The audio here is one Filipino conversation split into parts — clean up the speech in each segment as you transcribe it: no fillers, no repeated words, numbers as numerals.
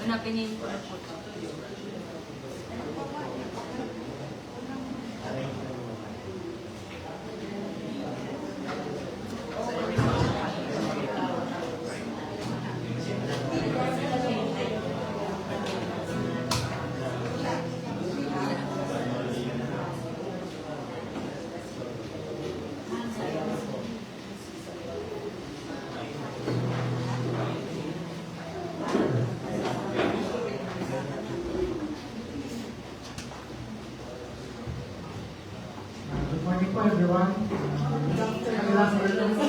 Hanapin ko na po ito. Good morning po everyone. Good afternoon po.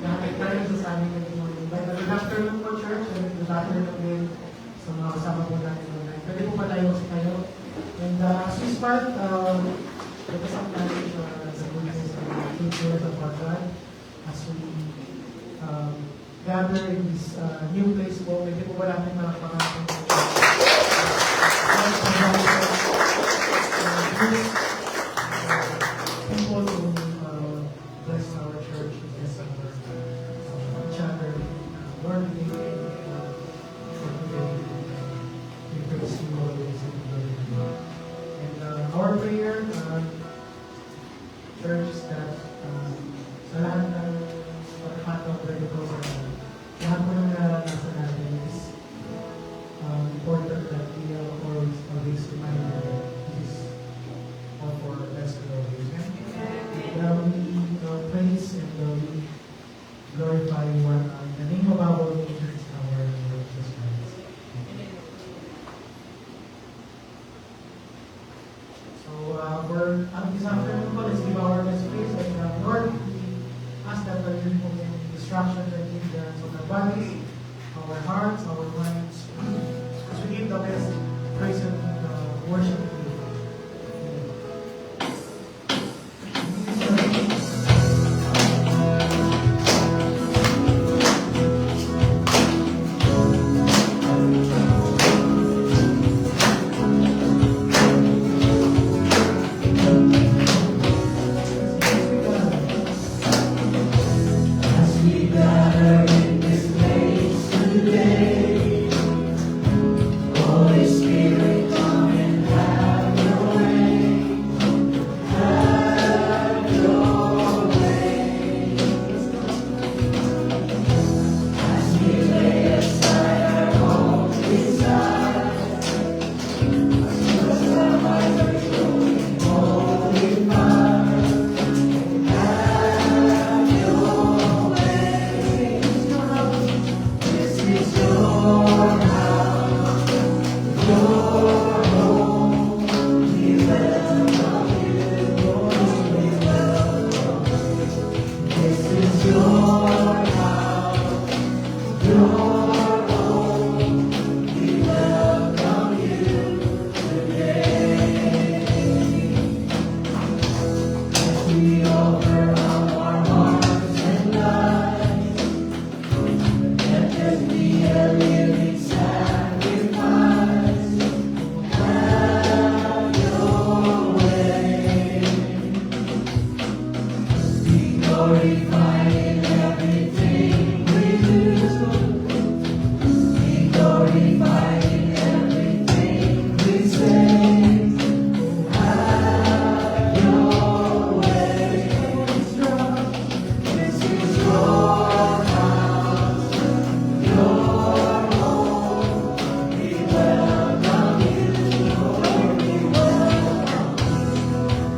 Nakakit tayo sa aming good morning. Good afternoon po church. Good afternoon din sa mga kasama po natin online. Pwede po ba tayo kasi kayo? And as we start, let us acknowledge the goodness and the faithfulness of our God as we gather in this new place po. Pwede po ba natin makakapagod po? People who bless our church, bless each other. Lord, we thank you for today. We praise you always and glory to you. And our prayer, church, is that sa lahat ng pagkakataon pwede ko sa lahat mo ng naranasan natin is important that we are always reminded that this is all for our best glory. We praise and we glorify one in the name of our Lord Jesus Christ. So for this afternoon, let's give our best praise. And Lord, we ask that you remove any distraction that hindrance of our bodies, our hearts, our minds, as we give the best praise and worship to you.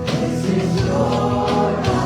This is your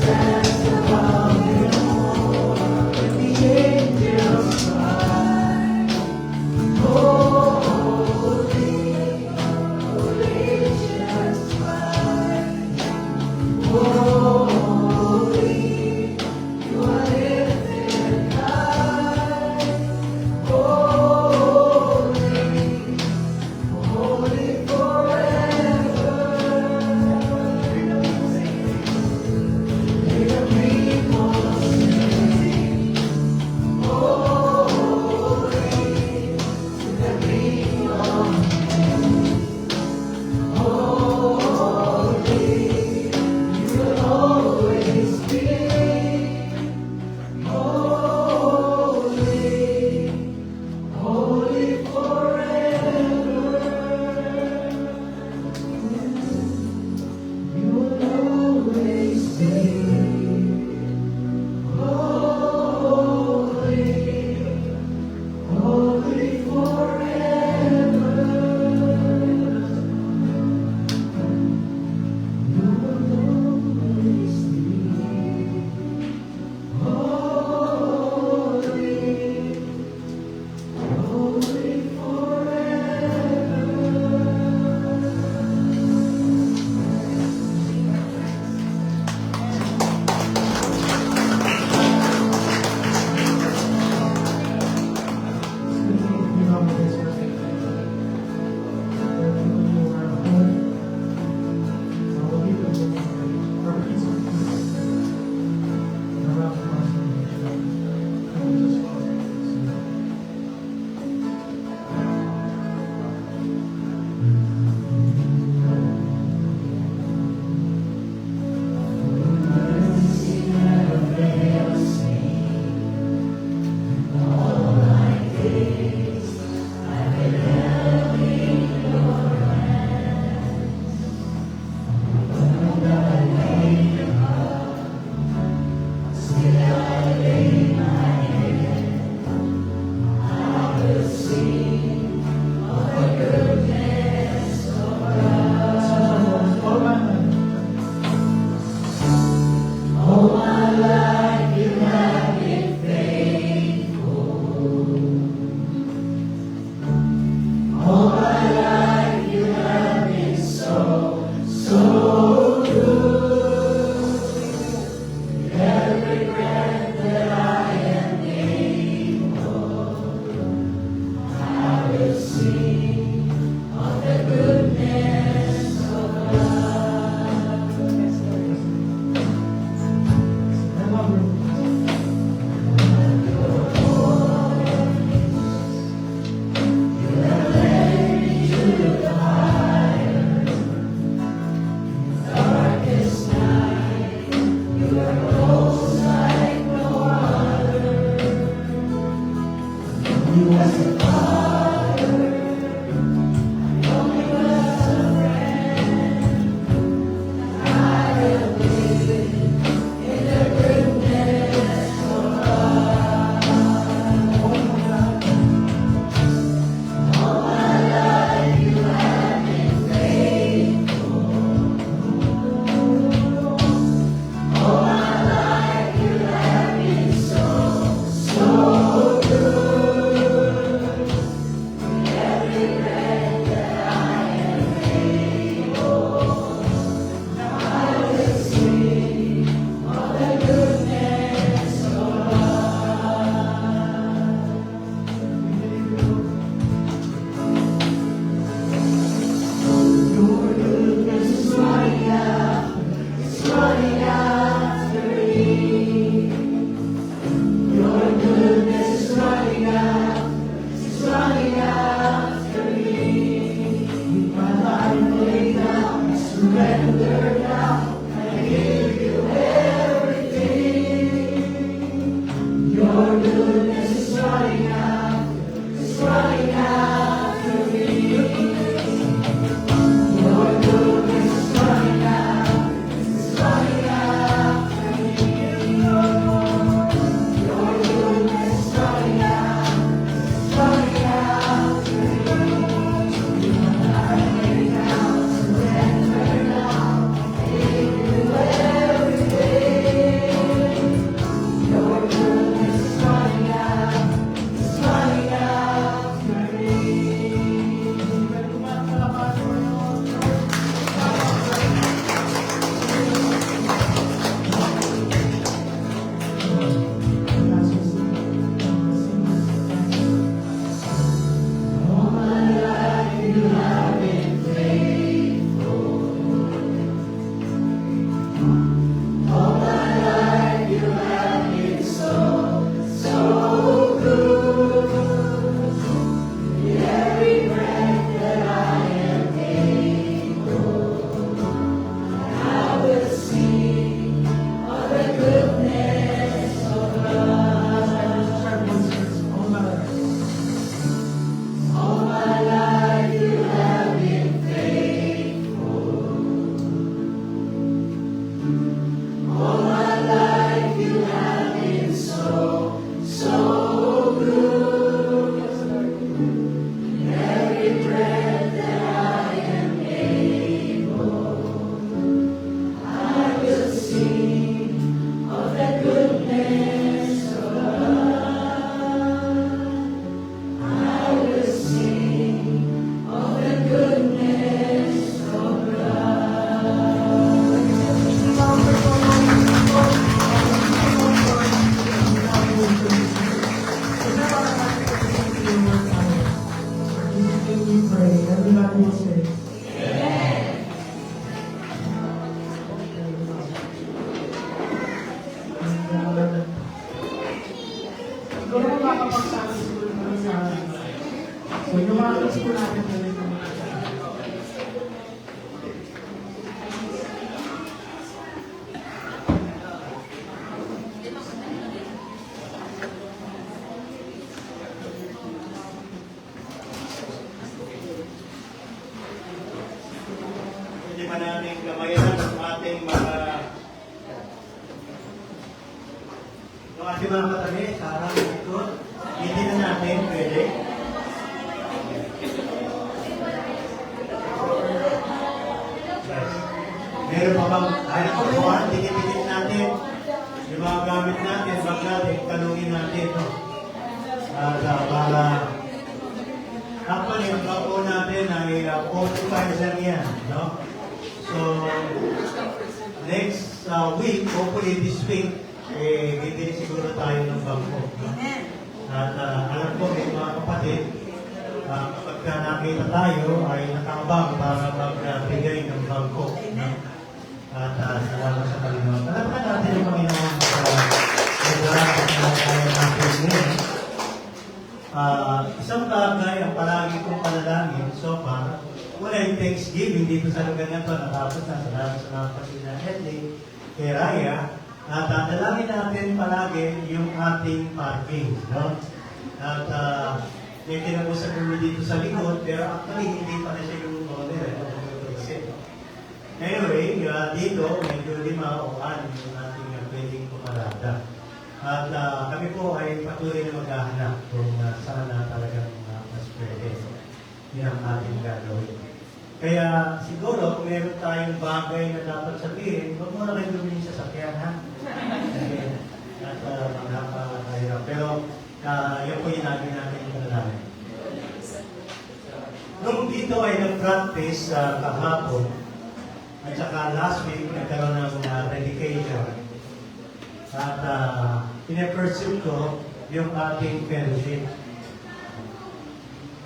Stand mga tools po natin gawin po. Hindi pa natin gamayan ang ating mga katabi, sarang ito. Hindi na natin pwede. Yes. Meron pa bang ayaw ko buwan, dikit-dikit natin. Yung mga gamit natin, bag natin, tanungin natin ito. Para actually, ang bago natin ay 45 lang yan. No? So, next week, hopefully this week, bibili siguro tayo ng bangko. No? At alam ko, may mga kapatid, kapag nakita tayo, ay nakabang para magbigay ng bangko. No? At salamat sa Panginoon. Alam ka natin yung Panginoon sa nagdarapit na tayo natin ngayon. Isang bagay ang palagi kong panalangin so far, wala yung Thanksgiving dito sa lugar na ito, natapos na salamat sa mga kapatid na Hedley, kay Raya, at dalangin natin palagi yung ating parking. No? At may kinabusap kami dito sa likod, pero actually hindi pa na siya yung owner. Anyway, dito medyo 5 o 6 yung ating pwedeng pumarada. At kami po ay patuloy na maghahanap kung saan na talagang mas pwede. Yan ang ating gagawin. Kaya siguro kung meron tayong bagay na dapat sabihin, huwag mo na rin gawin sa sakyan, ha? At nakakahirap. Pero yan po yung natin yung panalangin. Nung dito ay nag-practice kahapon, at saka last week, nagkaroon ng dedication. At pinapursue ko yung ating fellowship.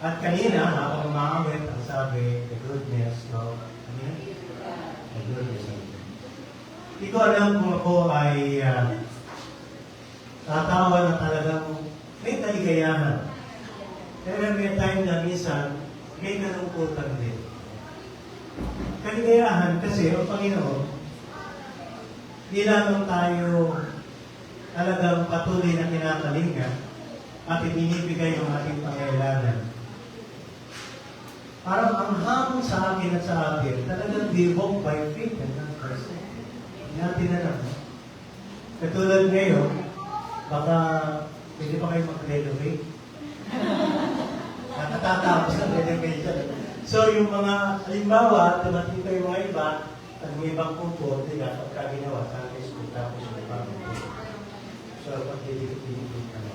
At kanina, habang umaawit, ang sabi, the goodness of, the goodness of. Hindi ko alam kung ako ay tatawa na talagang may kaligayahan. Pero may time na minsan, may kalungkutan din. Kaligayahan kasi ang Panginoon, hindi lamang tayo talagang patuloy na kinakalinga at ibinibigay ang ating pangailangan. Parang ang hamon sa akin at sa atin, talagang we walk by faith and not by sight. Hindi natin alam. Katulad ngayon, baka pwede pa kayo mag-renovate. Nakatatapos ang renovation. So yung mga, halimbawa, tumating kayo mga iba, at may ibang kumpor, nila, pagka ginawa, sa akin school, tapos yung ibang kumpor. So, pagdidikit-dikit ka na.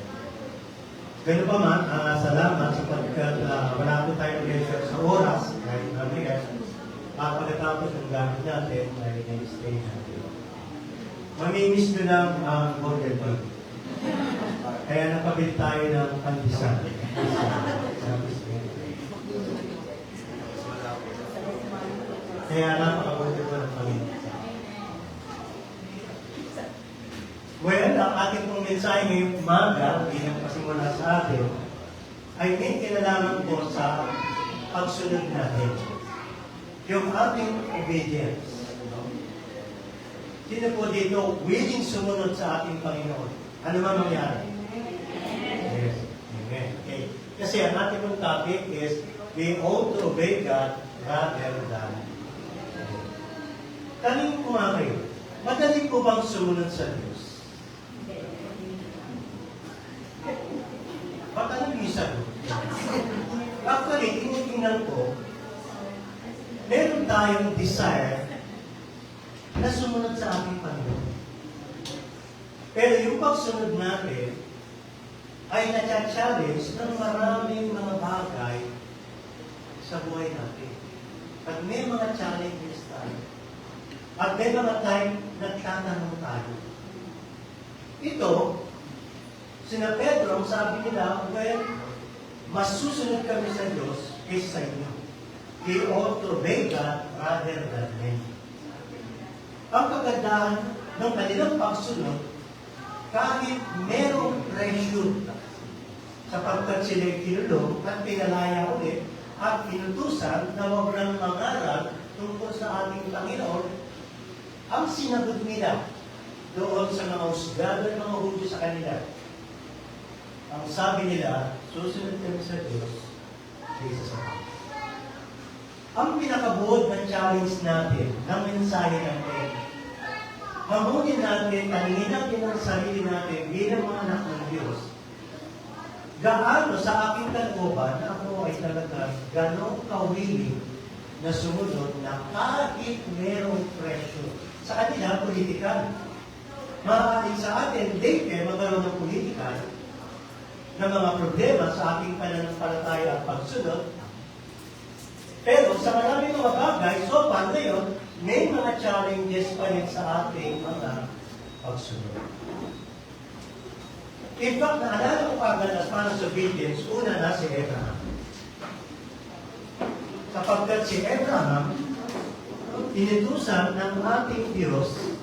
Ganun pa man, salamat sapagkat wala po tayong leisure sa oras, kahit mabigat, pagkatapos ng gamit natin, ay na-stay natin. Mamimiss nyo lang ang border bag. Kaya napabili tayo ng pandesal. Kaya napakabuti ko ng Panginoon. Well, ang ating pong mensahe ngayong umaga, bilang pasimula sa atin, ay may kinalaman po sa pagsunod natin. Yung ating obedience. Sino po dito willing sumunod sa ating Panginoon? Ano man mangyari? Yes. Amen. Okay. Kasi ang ating pong topic is, we ought to obey God rather than. Tanong ko nga kayo, madali po bang sumunod sa Diyos? Baka nang isa doon. Actually, tinitingnan ko, meron tayong desire na sumunod sa ating Panginoon. Pero yung pagsunod natin ay na-challenge ng maraming mga bagay sa buhay natin. At may mga challenges tayo. At may mga time nagtatanong tayo. Ito, sina Pedro, sabi nila, well, mas susunod kami sa Diyos kaysa sa inyo. We ought to obey God rather than men. Ang kagandahan ng kanilang pagsunod, kahit merong pressure, sapagkat sila'y kinulong at pinalaya ulit at inutusan na huwag nang mangaral tungkol sa ating Panginoon. Ang sinagot nila doon sa mga husgado ng mga Hudyo sa kanila, ang sabi nila, susunod kami sa Diyos kaysa sa Panginoon. Ang pinakabuod ng challenge natin, ng mensahe natin, hamunin natin, taningin natin ang sarili natin bilang mga anak ng Diyos. Gaano sa aking kalooban na ako ay talaga gano'ng kawiling na sumunod na kahit merong presyo. Sa kanila, politikal. Maaaring sa atin, later, magkaroon ng politikal na mga problema sa ating pananampalataya at pagsunod. Pero sa maraming mga bagay, so far ngayon, may mga challenges pa rin sa ating mga pagsunod. In fact, naalala ko agad as far as obedience, una na si Abraham. Sapagkat si Abraham, inutusan ng ating Diyos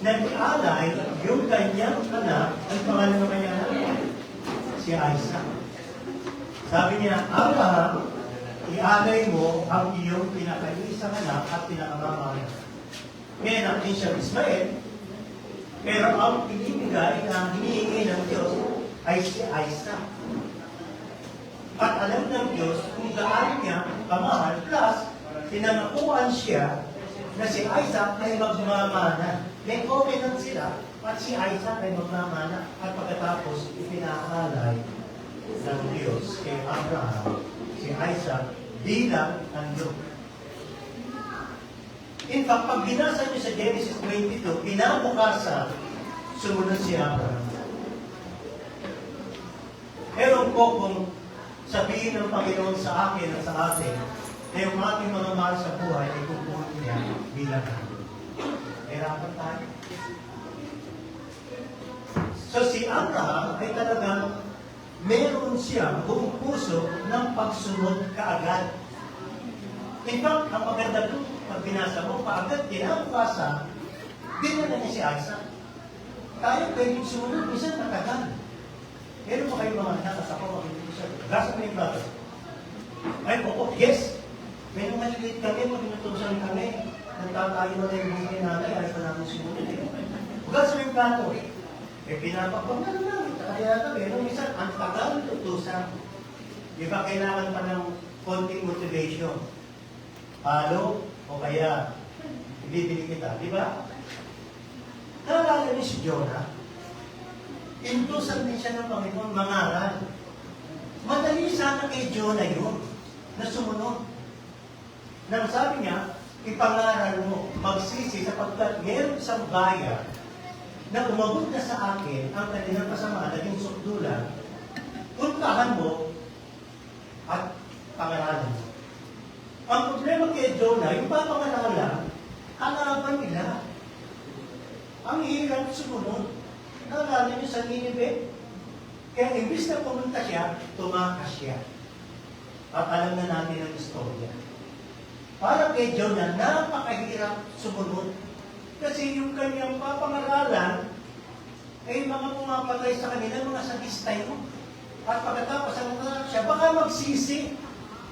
na ialay yung kanyang anak, ang pangalan ng kanyang anak, si Isaac. Sabi niya, Abraham, ialay mo ang iyong pinakaiisang anak at pinakamamahal. May anak din siya Ismael, pero ang pinibigay na hinihingi ng Diyos ay si Isaac. At alam ng Diyos kung gaano niya kamahal, plus tinangakuan siya na si Isaac ay magmamana. May covenant sila at si Isaac ay magmamana. At pagkatapos ipinaalay ng Diyos kay Abraham si Isaac bilang handog. In fact, pag binasa niyo sa Genesis 22, kinabukasan, sumunod si Abraham. Ewan ko kung sabihin ng Panginoon sa akin at sa atin na yung ating mga mahal sa buhay ay kukunin niya bilang handog. Hirapan tayo. So si Abraham ay talagang meron siyang buong puso ng pagsunod kaagad. In fact, ang maganda doon, pag binasa mo, kaagad, kinabukasan, dinala niya si Isaac. Tayo pwedeng sumunod, minsan matagal. Meron pa kayo mga anak, at ako makinig siya. Gasa mo yung plato. Ay, oo, yes. May nung malilit kami, pag inutusan kami, nagtatayo na yung buhay namin, ay pa namin sumunod. Gasa mo yung plato. Eh, pinapakpag na naman. Kaya kami, nung minsan, ang tagal ng utusan. Di ba kailangan pa ng konting motivation? Halo, o kaya, ibibili kita. Di ba? Naalala niyo si Jonah? Intusan din siya ng Panginoon mangaral. Madali sana kay Jonah yun, na sumunod. Nang sabi niya, ipangaral mo, magsisi sapagkat meron isang bayan na umabot na sa akin ang kanilang kasamaan, naging sukdulan, puntahan mo at pangaralan mo. Ang problema kay Jonah, yung papangaralan, hanapan nila. Ang hirap sumunod. Naalala niyo sa Nineveh? Kaya imbis na pumunta siya, tumakas siya. At alam na natin ang istorya. Para kay Jonah, napakahirap sumunod. Kasi yung kanyang papangaralan ay mga pumapatay sa kanila, mga sadistay mo. At pagkatapos ang siya, baka magsisi.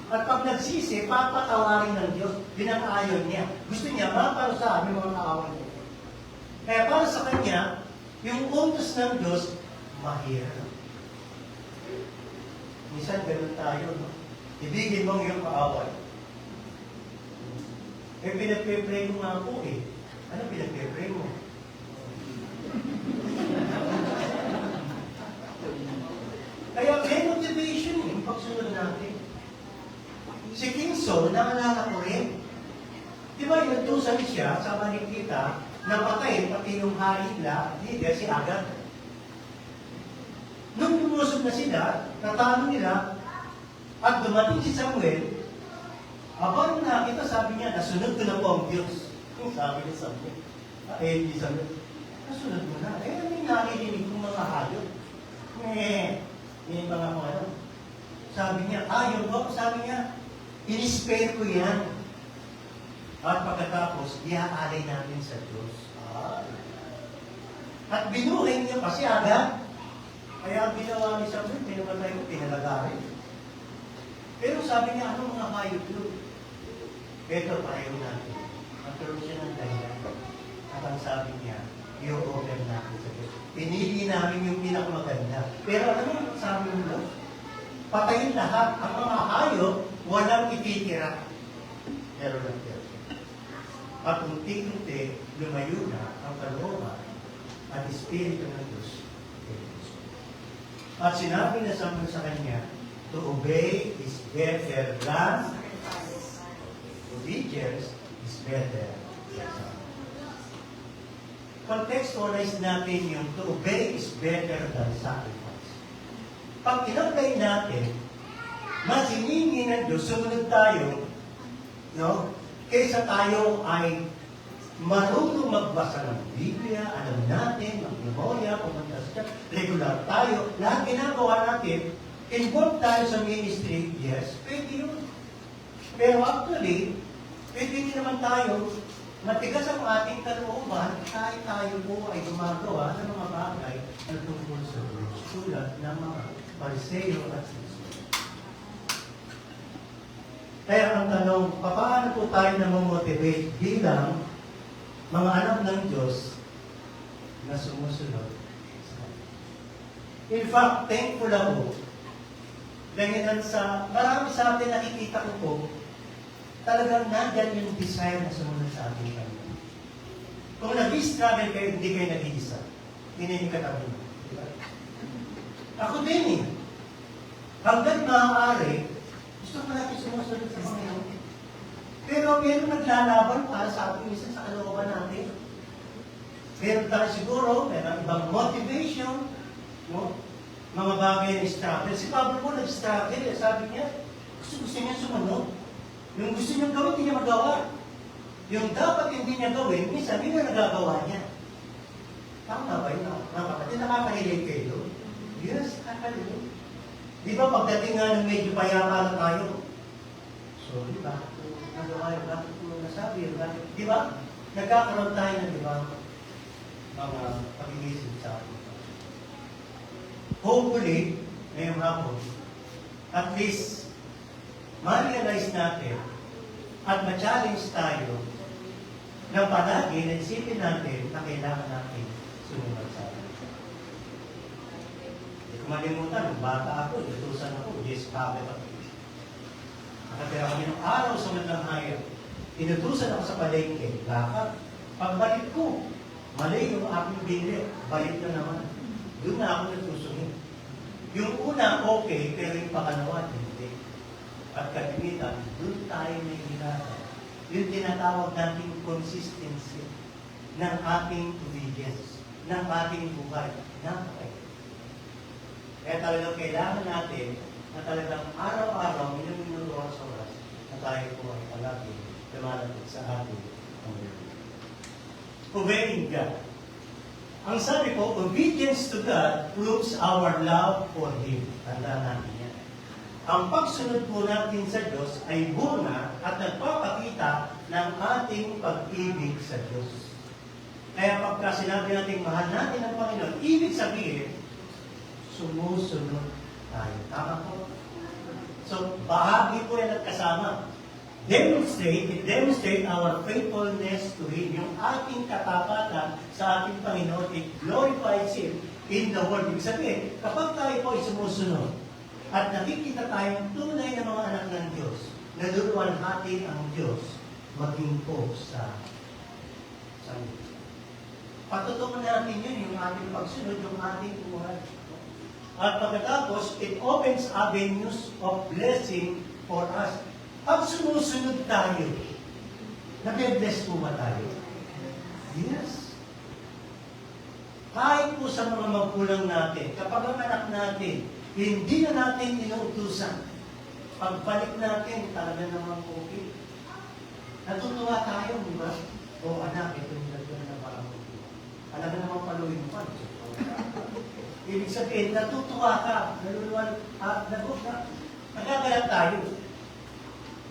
At pag nagsisi, papatawarin ng Diyos. Yun ang ayon niya. Gusto niya, maparusahan yung mga kaaway niya. Kaya para sa kanya, yung utos ng Diyos, mahirap. Minsan, ganun tayo, no? Ibigin mo yung kaaway. Eh, pinagpe-pray mo nga po eh. Ano pinagpe-pray mo? Kaya may motivation yung pagsunod natin. Si King Saul, naalala ko rin. Di ba, inutusan siya sa manikita na patayin pati yung hari nila, leader, si Agag. Nung lumusog na sila, natalo nila, at dumating si Samuel, abang nakita, sabi niya, nasunod ko na po ang Diyos. Sabi ni Samuel. Hindi Samuel, nasunod mo na. Eh, may narinig kong mga hayop. May mga ano. Sabi niya, yung ba? Sabi niya, in-spare ko yan. At pagkatapos, iaalay natin sa Diyos. At binuhay niya pa si Agag. Kaya ang ginawa ni Samuel, pinamatay ko, pinalagarin. Pero sabi niya, ano mga hayop yun? Ito, pareho natin. Magkaroon siya ng dahilan. At ang sabi niya, i-over natin sa Diyos. Pinili namin yung pinakamaganda. Pero ano yung sabi nila? Patayin lahat. Ang mga hayop, walang ititira. Pero lang Diyos. At unti-unti, lumayo na ang kalooban at Espiritu ng Diyos. At sinabi na Samuel sa kanya, to obey is better than obedience is better than sacrifice. Contextualize natin yung to obey is better than sacrifice. Pag in-apply natin, mas hiningi ng Diyos, sumunod tayo, no? Kaysa tayo ay marunong magbasa ng Biblia, alam natin, mag-memoria, pumunta sa church, regular tayo, lahat ginagawa natin, involved tayo sa ministry, yes, pwede yun. Pero actually, pwede din naman tayo, matigas ang ating kalooban, kahit tayo po ay gumagawa ng mga bagay na tungkol sa Diyos, tulad ng mga Pariseo at Saduseo. Kaya ang tanong, paano po tayo namomotivate bilang mga anak ng Diyos na sumusunod sa Kanya? In fact, thankful ako dahil sa marami sa atin nakikita ko po, talagang nandyan yung desire na sumunod sa ating Kanya. Kung nag-struggle kayo, hindi kayo nag-iisa. Hindi yung katabi mo. Diba? Ako din eh. Hanggang maaari, gusto ko natin sumusunod sa Panginoon. Pero meron naglalaban para sa ating isa sa kalooban natin. Meron tayo siguro, meron ibang motivation, no? Mga bagay na struggle. Si Pablo po nag-struggle, sabi niya, gusto niya sumunod. Yung gusto niya gawin, hindi niya magawa. Yung dapat hindi niya gawin, minsan hindi na nagagawa niya. Tama ba yun? Mga kapatid, nakakahilay kayo doon? Yes, nakakahilay. Di ba pagdating nga ng medyo payapa na tayo? So, di ba? Nagawa yung bakit ko nasabi yung bakit? Di ba? Nagkakaroon tayo ng, di ba? Mga pag-iisip sa atin. Hopefully, ngayong hapon, at least, ma-realize natin at ma-challenge tayo na palagi na isipin natin na kailangan natin sumunod sa atin. Hindi ko malimutan, nung bata ako, inutusan ako, yes, bakit ako. Nakatira kami ng araw sa Madlang Hayat. Inutusan ako sa palengke, lakad. Pagbalik ko, mali yung aking bili, balik na naman. Doon na ako natusunin. Yung una, okay, pero yung pakalawa, hindi. At kalimitan, doon tayo may hinata. Yung tinatawag nating consistency ng ating obedience, ng ating buhay, napakay. Kaya talagang kailangan natin na talagang araw-araw, minum-minum oras-oras, na tayo po ay palagi lumalapit sa ating Panginoon. Obeying God. Ang sabi ko, obedience to God proves our love for Him. Tandaan natin yan. Ang pagsunod po natin sa Diyos ay bunga at nagpapakita ng ating pag-ibig sa Diyos. Kaya pagka sinabi natin, mahal natin ang Panginoon, ibig sabihin, sumusunod tayo. Tama po? So, bahagi po yan at kasama. Demonstrate our faithfulness to Him. Yung ating katapatan sa ating Panginoon, it glorifies Him in the world. Ibig sabihin, kapag tayo po ay sumusunod at nakikita tayong tunay na mga anak ng Diyos, naluluwalhati ang Diyos maging po sa Diyos. Patutukan natin yun, yung ating pagsunod, yung ating buhay. At pagkatapos, it opens avenues of blessing for us. Pag sumusunod tayo, nabe-bless po ba tayo? Yes. Kahit po sa mga magulang natin, kapag ang anak natin, hindi na natin inuutusan, pagbalik natin, talaga naman okay. Natutuwa tayo, di ba? O anak, ito yung nagawin na parang alam na naman paluin mo pa. Ibig sabihin, natutuwa ka, naluluwal, nagagalang tayo.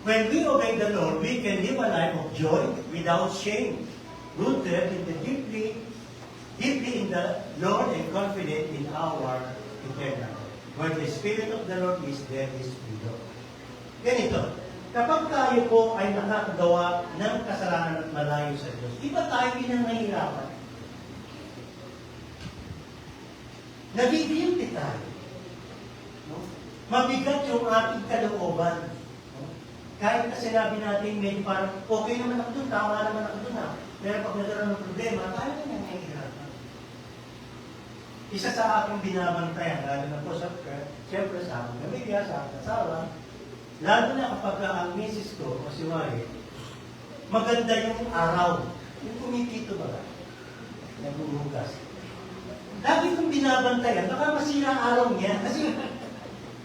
When we obey the Lord, we can live a life of joy without shame, rooted in the deeply in the Lord and confident in our eternal. Where the Spirit of the Lord is, there is freedom. Ganito, kapag tayo po ay nakakagawa ng kasalanan at malayo sa Diyos, iba tayo pinanahihirapan. Nabibiyuti tayo. No? Mabigat yung ating kalooban. No? Kahit na sinabi natin, medyo parang, okay naman ako dun, tama naman ako dun. Pero pag nagkaroon ng problema, tayo na nangihirapan. Isa sa aking binabantayan, lalo na po sa siyempre sa aking pamilya, sa aking asawa, lalo na kapag ang misis ko o si Mari, maganda yung araw. Yung kumikito ba? Nagbubugas. Lagi kong binabantayan, baka masira ang araw niya. Kasi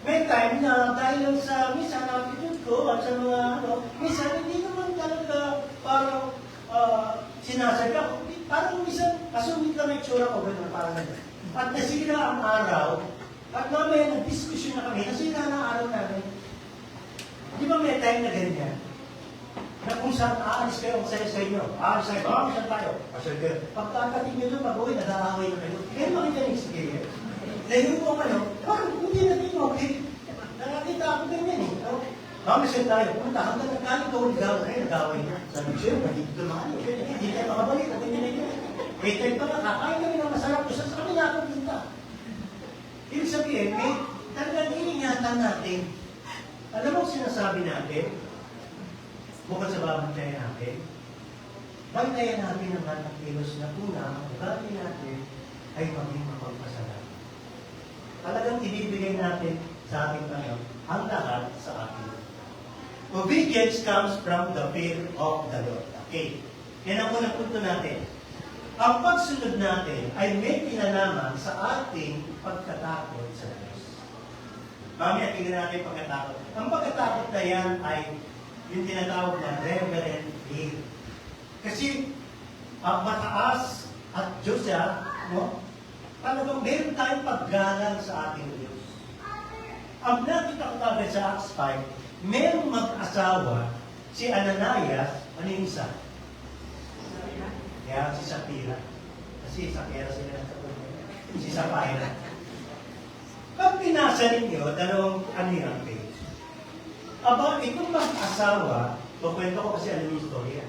may time na dahil sa minsan attitude ko at sa mga minsan hindi naman talaga parang sinasadya ko. Parang minsan, kasungit lang yung tsura ko, gano'n, parang gano'n. At nasira ang araw, at mamaya nag-discussion na kami, nasira na ang araw namin. Di ba may time na ganyan? Na kung saan aalis kayo, ang saya sa inyo. Aalis kayo, saan tayo? Pasal kayo. Pagkakating nyo doon, pag-uwi, nag-aaway na kayo. Kaya makita yung experience. Dahil yung parang hindi natin okay. Nakakita ako ganyan eh. Saan tayo? Pumunta, hanggang nagkaling kawal nag-aaway na. Sabi ko, nandito dumaan. Hindi tayo makabalik. At hindi na yun. Eh, tayo pa nga, kakain kami ng masarap. Sa kami na ako punta. Ibig sabihin, talagang iningatan natin. Alam mo sinasabi natin, bukod sa babantayan natin, bantayan natin ang mga kilos na una, ang ugali natin ay maging mapagpasalamat. Talagang ibibigay natin sa ating Panginoon ang lahat sa atin. Obedience comes from the fear of the Lord. Okay. Yan ang unang punto natin. Ang pagsunod natin ay may kinalaman sa ating pagkatakot sa Diyos. Mamaya tingnan natin pagkatakot. Ang pagkatakot na yan ay yung tinatawag na reverent fear. Kasi mataas at Diyos siya, no? Talagang meron tayong paggalang sa ating Diyos. Ang nakita ko kagad sa Acts 5, merong mag-asawa, si Ananias, ano yung isa? Kaya si Sapphira. Kasi Sapphira sila ng kapatid. Si Sapphira. Pag pinasa ninyo, dalawang anihang page. Aba, itong mag-asawa, kukwento ko kasi alam yung istorya.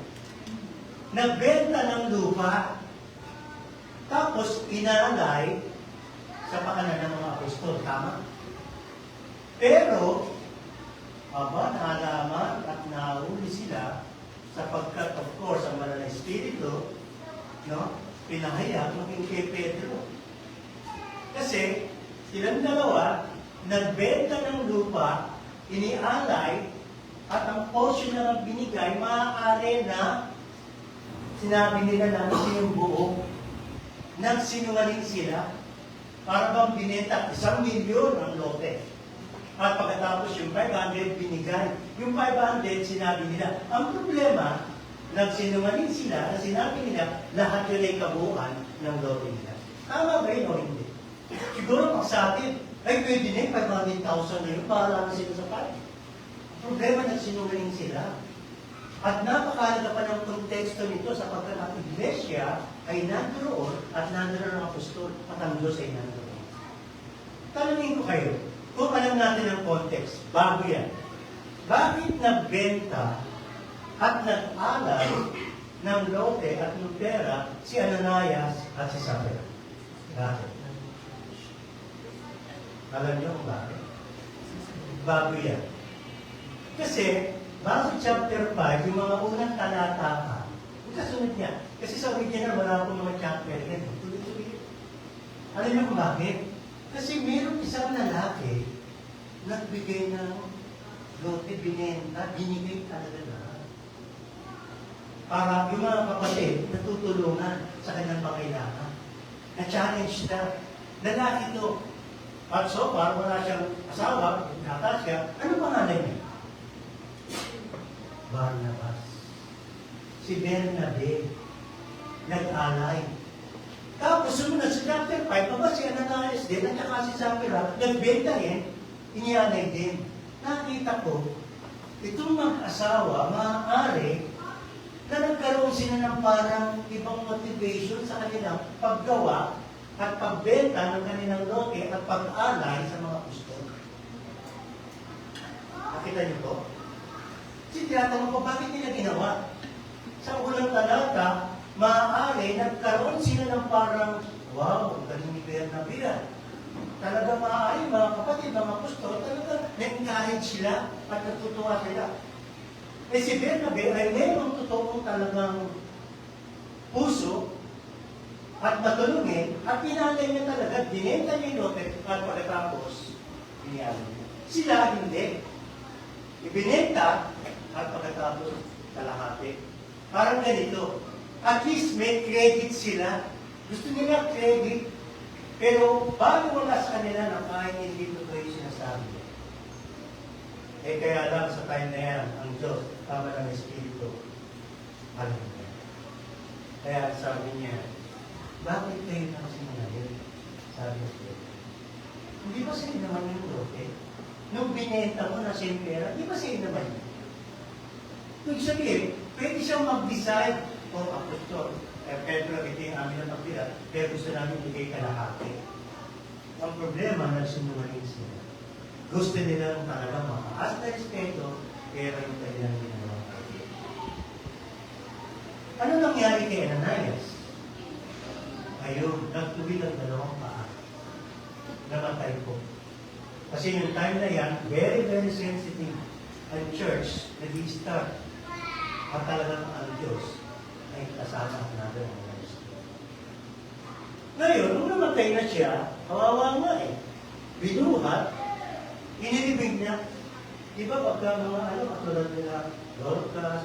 Nagbenta ng lupa, tapos inalay sa pakanan ng mga apostol. Tama? Pero, naalaman at nahuli sila sapagkat, of course, ang Banal na Espiritu, no, pinahayag maging kay Pedro. Kasi, silang dalawa, nagbenta ng lupa, inialay, at ang portion na binigay, maaari na sinabi nila na yung buo, nagsinungaling sila, para bang binenta 1 milyon ang lote. At pagkatapos yung 500 binigay. Yung 500 sinabi nila. Ang problema, nagsinungaling sila na sinabi nila lahat yun ay kabuuan ng lote nila. Tama ba yun o hindi? Siguro pag sa atin, ay pwede na yung 500,000 na yun, bahala na sila sa pati. Problema, nagsinungaling sila. At napakalaga pa ng konteksto nito sapagkat ang iglesia ay nandoon at nandoon ang apostol at ang Diyos ay nandoon. Tanungin ko kayo, kung alam natin ang context, bago yan, bakit nagbenta at nag-alay ng lote at ng pera si Ananias at si Sapphira? Bakit? Alam niyo kung bakit? Bago yan. Kasi, bago chapter 5, yung mga unang talata pa, kasunod niya. Kasi sa original, wala akong mga chapter yan. Tuloy-tuloy. Alam niyo kung bakit? Kasi mayroong isang lalaki nagbigay ng lote, binenta, binigay talaga na. Para yung mga kapatid natutulungan sa kanyang pangailangan. Na-challenge na. Lalaki ito. At so, parang wala siyang asawa, natas siya. Ano pangalan niya? Barnabas. Si Bernabe. Nag-alay. Tapos sumunod sa chapter 5, si Ananias din, at saka si Sapphira, nagbenta rin, inialay din. Nakita ko, itong mag-asawa, maaari na nagkaroon sila ng parang ibang motivation sa kanilang paggawa at pagbenta ng kanilang lote at pag-alay sa mga apostol. Nakita niyo po? Kasi tinatanong ko, bakit nila ginawa? Sa unang talata, maaari nagkaroon sila ng parang, wow, galing ni Bernabé. Talaga maaari, mga kapatid, mga apostol, talaga na-encourage sila at natutuwa sila. Eh si Bernabé ay mayroong totoong talagang puso at matulungin at pinalay niya talaga, dinenta niya yung lote at pagkatapos, piniyalo niya. Sila hindi. Ibinenta at pagkatapos kalahati. Parang ganito. At least may credit sila. Gusto nila credit. Pero bago wala sa kanila na kahit hindi totoo yung sinasabi. Eh kaya lang sa time na yan, ang Diyos, tama ng Espiritu, alam niya. Kaya sabi niya, bakit kayo nang sinungaling? Sabi niya, hindi ba sa'yo naman yung lote? Nung binenta mo na siyang pera, di ba sa'yo naman yun? Ibig sabihin, pwede siyang mag-decide kung apostol. Pedro, ito yung amin na pagbilat, pero gusto namin ibigay kalahati. Ang problema, nagsinungaling sila. Gusto nila talaga makaas na respeto, pero yung kanilang ginawa. Ano nangyari kay Ananias? Ayun, nagtuwid ang dalawang paa. Namatay po. Kasi yung time na yan, very, very sensitive ang church nag-i-start. At talagang ang Diyos ay kasama natin ang mga Espiritu. Ngayon, nung namatay na siya, kawawa nga eh. Binuhat, inilibig niya. Di ba pagka mga katulad nila, Dorcas,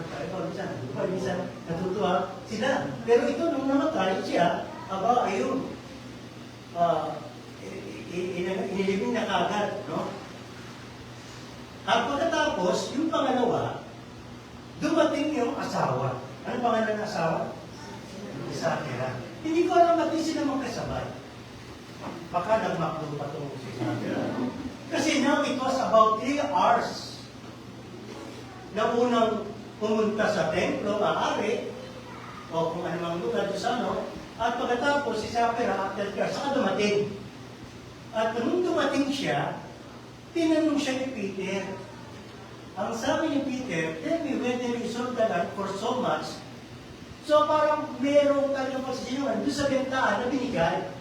minsan natutuwa sila. Pero ito, nung namatay siya, ayun, inilibing na kagad, no? At pagkatapos, yung pangalawa, dumating yung asawa. Ano pangalan ng asawa? Isakira. Hindi ko alam natin sila magkasabay. Baka nagmakdo pa itong si Isakira. Kasi now it was about 3 hours na unang pumunta sa templo, maaari, o kung anumang lugar sa ano, at pagkatapos si Isakira, after ka, saka dumating. At nung dumating siya, tinanong siya ni Peter. Ang sabi ni Peter, tell me whether you sold the land for so much. So parang merong talagang pagsisinungan doon sa bentaan na binigay.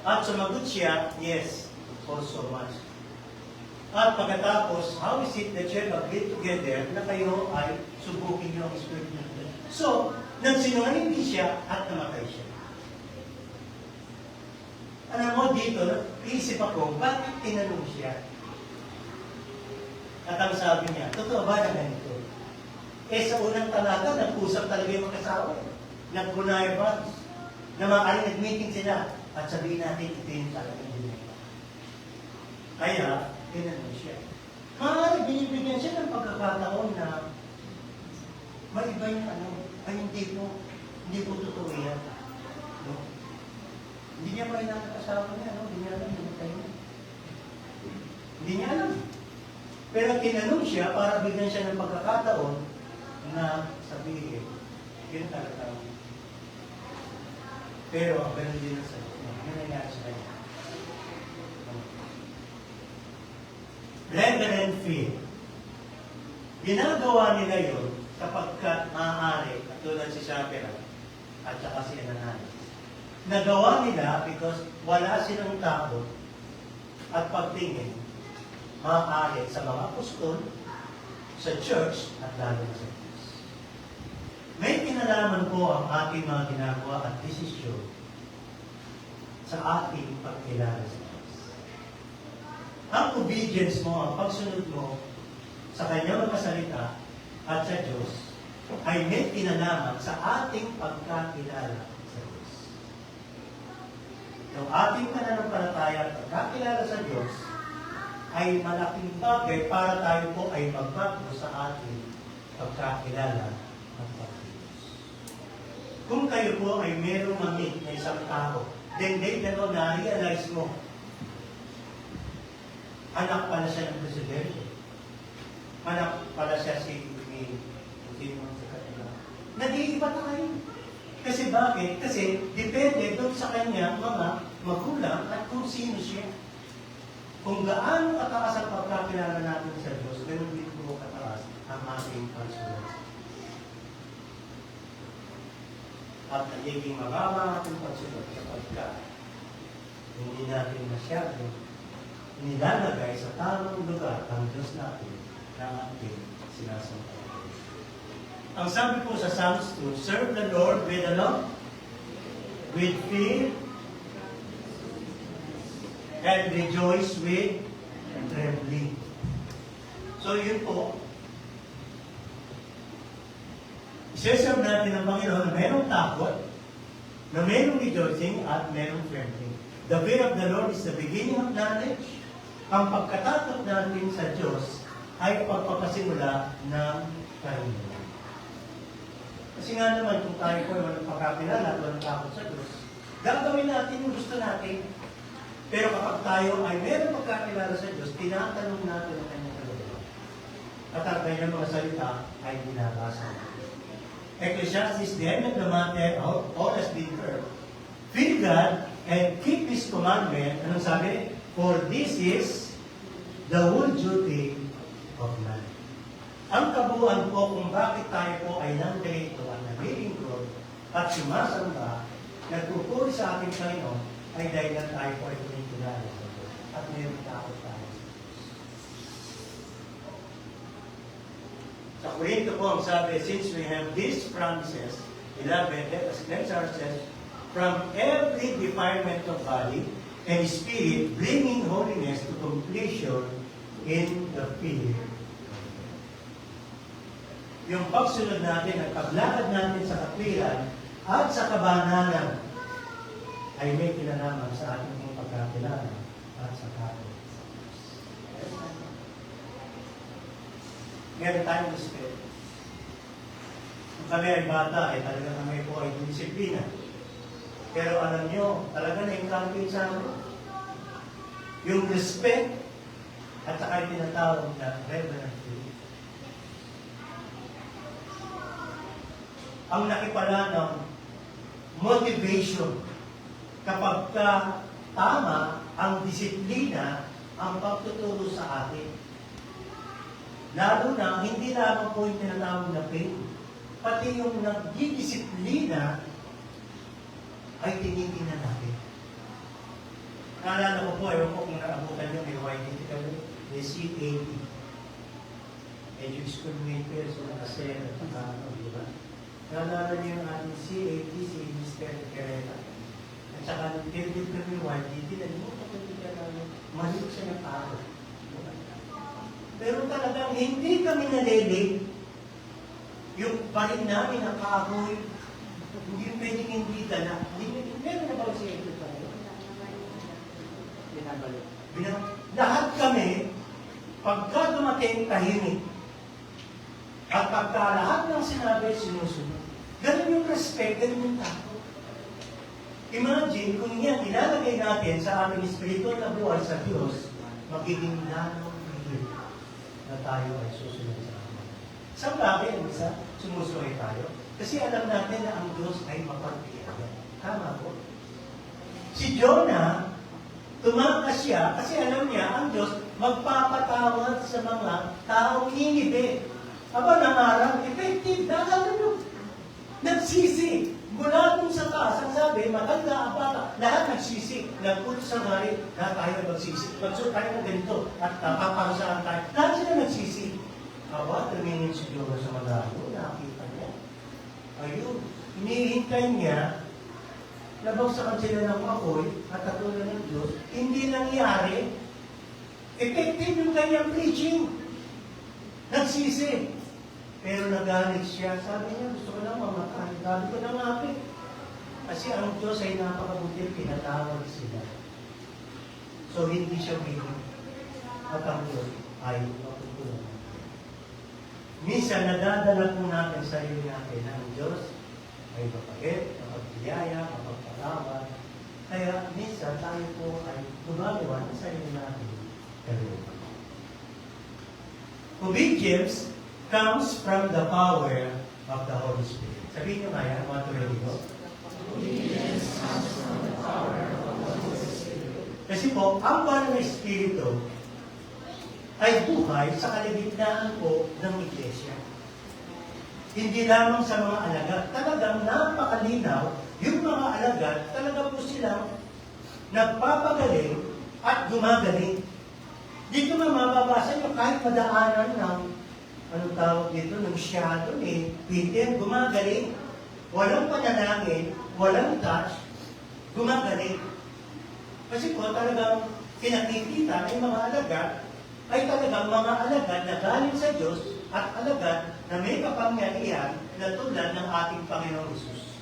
At sumagot siya, yes, for so much. At pagkatapos, how is it that you have agreed together na kayo ay subukin niyo ang Espiritu ng Diyos? So, nagsinungaling din siya at namatay siya. Alam mo dito, iisip ako, bakit tinanong siya? At ang sabi niya, totoo ba na ganito? Eh sa unang talata, nag-usap talaga yung mag-asawa. Nag-conivance. Na maaaring nag-meeting sila. At sabihin natin, ito yung talagang ginagawa. Kaya, tinanong siya. Maaaring binibigyan siya ng pagkakataon na maiba yung ay hindi po totoo yan. No? Hindi niya pa inakakasawa niya, no? Hindi niya alam yung tayo. Hindi niya alam. Pero tinanong siya para bigyan siya ng pagkakataon na sabihin, yun talaga. Pero ang ganun din ang sabi niya. Yun nangyari sa kanya. Reverend fear. Ginagawa nila yun kapag maaari, katulad si Shapira at saka si Ananias. Nagawa nila because wala silang takot at pagtingin maaari sa mga apostol, sa church, at lalo na sa Diyos. May kinalaman po ang ating mga ginagawa at desisyon sa ating pagkilala sa Diyos. Ang obedience mo, ang pagsunod mo sa Kanyang magkasalita at sa Diyos ay may kinalaman sa ating pagkakilala sa Diyos. Yung ating pananampalataya at pagkakilala sa Diyos ay malaking bagay para tayo po ay magbago sa ating pagkakilala at pag-Diyos. Kung kayo po ay merong mamit na isang tao, then later on na-realize mo, anak pala siya ng presidente. Anak pala siya si sa kanila. Nag-iiba tayo. Kasi bakit? Kasi depende doon sa kanya mga magulang at kung sino siya. Kung gaano kataas ang pagkakilala natin sa Diyos, ganun din po kataas ang ating pagsunod. At nagiging mababa ang ating pagsunod kapag hindi natin masyado nilalagay sa tamang lugar ang Diyos natin na ating sinasampalaya. Ang sabi po sa Psalms 2, serve the Lord with ano? With fear and rejoice with trembling. So yun po, iseserve natin ang Panginoon na mayroong takot, na mayroong rejoicing at mayroong trembling. The fear of the Lord is the beginning of knowledge. Ang pagkatakot natin sa Diyos ay pagpapasimula ng kahilingan. Kasi nga naman, kung tayo po ay walang pagkakilala at walang takot sa Diyos, gagawin natin yung gusto natin. Pero kapag tayo ay meron pagkakilala sa Diyos, tinatanong natin ang kanyang kalooban. At ang kanyang mga salita ay binabasa natin. Ecclesiastes, the end of the matter, all has been heard. Fear God and keep His commandment. Anong sabi? For this is the whole duty of man. Ang kabuuan po kung bakit tayo po ay nandito at nalilingkod at sumasamba, nagpupuri sa ating Panginoon, ay dahil lang tayo po ay tumitulala sa Diyos at mayroon takot tayo. Sa Korinto po ang sabi, since we have these promises, beloved, let us cleanse ourselves from every defilement of body and spirit, bringing holiness to completion in the fear. Yung pagsunod natin at paglakad natin sa katwiran at sa kabanalan ay may kinalaman sa ating mga pagkakilala at sa takot. Meron tayong respeto. Kung kami ay bata, ay talaga kami po ay disiplina. Pero alam nyo, talaga na-encourage sa amin. Yung respect at saka yung tinatawag na reverent fear. Ang nakipala ng motivation kapag tama ang disiplina ang pagtuturo sa atin. Lalo na, hindi lamang po yung tinatawag na faith, pati yung nagdidisiplina ay tinitingnan natin. Naalala ko po, ewan ko kung naabutan nyo, may YDT kami, may CAD. Medyo schoolmate ko yun, so nakasaya at nakakao, di ba? Naalala nyo yung ating CAD, si Mr. Kereta. At saka nung tinitid kami yung YDT, nalimutan ko hindi ka namin, maliit siya ng tao. Pero talagang hindi kami nalilig. Yung parin namin na kahoy, hindi pwedeng hindi dala. Meron na ba siya ito tayo? Binabalik. Lahat kami, pagka dumating tahimik, at pagka lahat ng sinabi, sinusunod. Ganun yung respect, ganun yung takot. Imagine kung yan ilalagay natin sa aming spiritual na buhay sa Diyos, magiging lalong higit na tayo ay susunod sa amin. Sa bagay, ang isa, sumusuhay tayo. Kasi alam natin na ang Diyos ay mapagpiyaya. Tama po. Si Jonah, tumakas siya kasi alam niya ang Diyos magpapatawad sa mga taong inibig. Aba, nangarang, effective, nakakano. Nagsisi. Mula dun sa taas, ang sabi, maganda ang bata. Lahat nagsisi. Nagpunto sa hari, lahat tayo magsisi. Magsuot tayo ng ganito at paparasaan tayo. Lahat sila nagsisi. Aba, tumingin si Jonah sa malayo, nakita niya. Ayun, hinihintay niya, nabagsakan sila ng apoy at katulad ng Diyos, hindi nangyari. Effective yung kanyang preaching. Nagsisi. Pero nagalit siya. Sabi niya, gusto ko lang mamatay. Sabi ko na nga, kasi ang Diyos ay napakabuti, pinatawag sila. So, hindi siya willing. At ang Diyos ay matutunan. Minsan, nadadala po natin sa iyo natin ang Diyos ay mapagit, mapagbiyaya, mapagpalawad. Kaya, minsan, tayo po ay gumagawa sa iyo natin. Obedience comes from the power of the Holy Spirit. Sabihin nyo nga yan, mga tuloy dito. Obedience comes from the power of the Holy Spirit. Kasi po, ang banal na Espiritu ay buhay sa kalagitnaan po ng iglesia. Hindi lamang sa mga alagad. Talagang napakalinaw, yung mga alagad, talaga po silang nagpapagaling at gumagaling. Dito nga mababasa nyo kahit madaanan ng, anong tawag dito, ng shadow ni Peter, gumagaling. Walang panalangin, walang touch, gumagaling. Kasi po talagang pinakikita ng mga alagad ay talagang mga alagad na galing sa Diyos at alagad na may kapangyarihan na tulad ng ating Panginoong Hesus.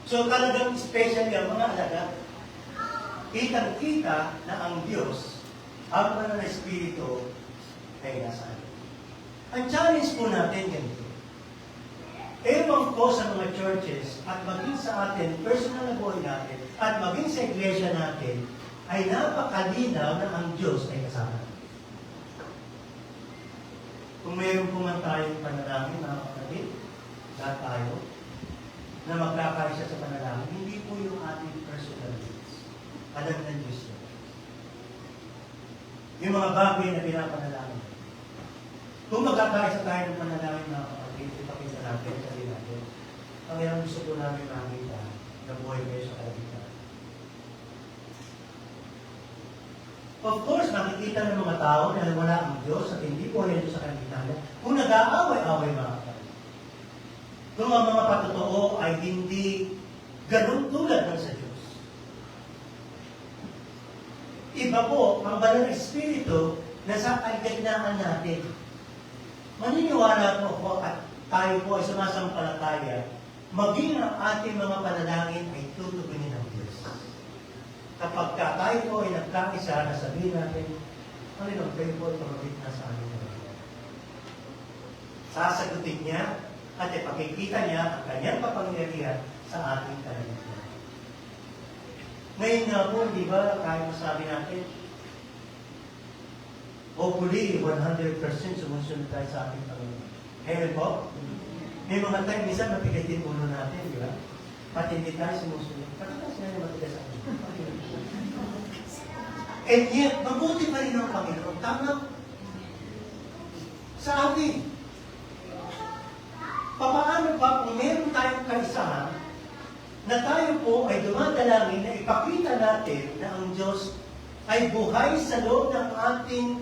So talagang special yung mga alagad. Kitang-kita na ang Diyos, ang banal na Espiritu ay nasa atin. Ang challenge po natin ganito. Ewan ko sa mga churches at maging sa atin, personal na buhay natin, at maging sa iglesia natin, ay napakalinaw na ang Diyos ay kasama. Kung mayroon po man tayong panalangin, mga kapatid, lahat tayo, na magkakaisa sa panalangin, hindi po yung ating personal needs. Alam ng Diyos yun. Yung mga bagay na pinapanalangin. Kung magkakaisa tayo ng panalangin, mga kapatid, ipakita natin sa natin. Ang ilang gusto po namin makita na buhay kayo sa kalagitnaan. Of course, makikita ng mga tao na wala ang Diyos at hindi po rin sa kalagitnaan. Kung nag-aaway-away mga kapatid. Kung ang mga patotoo ay hindi ganun tulad ng sa Diyos. Iba po, ang banal na Espiritu na sa kalagitnaan natin. Maniniwala po ako at tayo po ay sumasampalataya, maging ang ating mga panalangin ay tutugunin ng Diyos. Kapag tayo po ay nagkaisa na sabihin natin, Panginoon, kayo po ay tumabit na sa amin. Sasagutin niya at ipakikita niya ang kanyang kapangyarihan sa ating kalagitnaan. Ngayon nga po, di ba, kahit masabi natin, hopefully, 100% sumusunod tayo sa ating Panginoon. Ngayon po, may mga time, minsan mapigatin ulo natin, di ba? At hindi tayo sumusunod. Pagkakas nga yung matigas ang and yet, mabuti pa rin ang Panginoon. Tama sa atin. Paano ba kung meron tayong kaisahan na tayo po ay dumadalangin na ipakita natin na ang Diyos ay buhay sa loob ng ating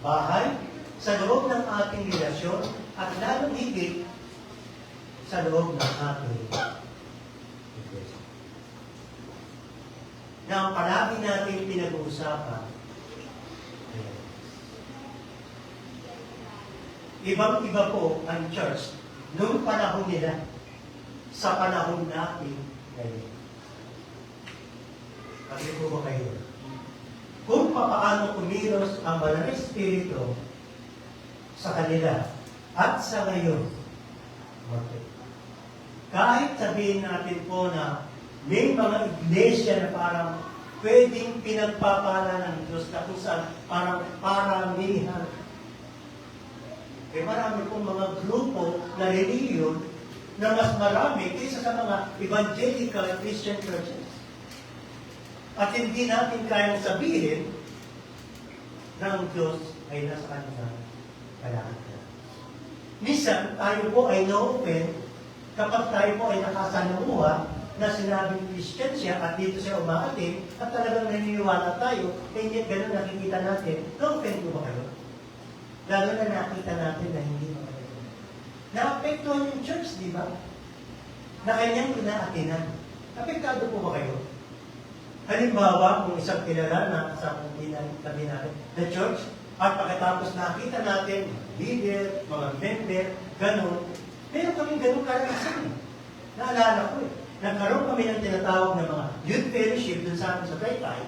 bahay, sa loob ng ating relasyon, at lalong higit sa loob ng ating iglesia. Na ang palagi natin pinag-uusapan, ibang-iba po ang church noong panahon nila sa panahon natin ngayon. Kasi po ba kayo? Kung paano kumilos ang banal na Espiritu sa kanila at sa ngayon. Okay. Kahit sabihin natin po na may mga iglesia na parang pwedeng pinagpapala ng Diyos na kung saan parang paramihan. Marami pong mga grupo na religion na mas marami kaysa sa mga evangelical Christian churches. At hindi natin kayang sabihin na ang Diyos ay nasa kanilang kalagitnaan. Minsan, tayo po ay no-open kapag tayo po ay nakasalamuha na sinabing Christian siya at dito siya umaatin at talagang naniniwala tayo, hindi ganun nakikita natin. No-open po ba kayo? Lalo na nakita natin na hindi makakita. Na-apektuhan yung church, di ba? Na kanyang inaatinan. Apektado po ba kayo? Halimbawa, kung isang kilala na sa tabi natin, the church, at pagkatapos nakita natin, leader, mga member, ganun, meron kaming ganun karanasan. Naalala ko nagkaroon kami ng tinatawag na mga youth fellowship dun sa amin sa Taytay,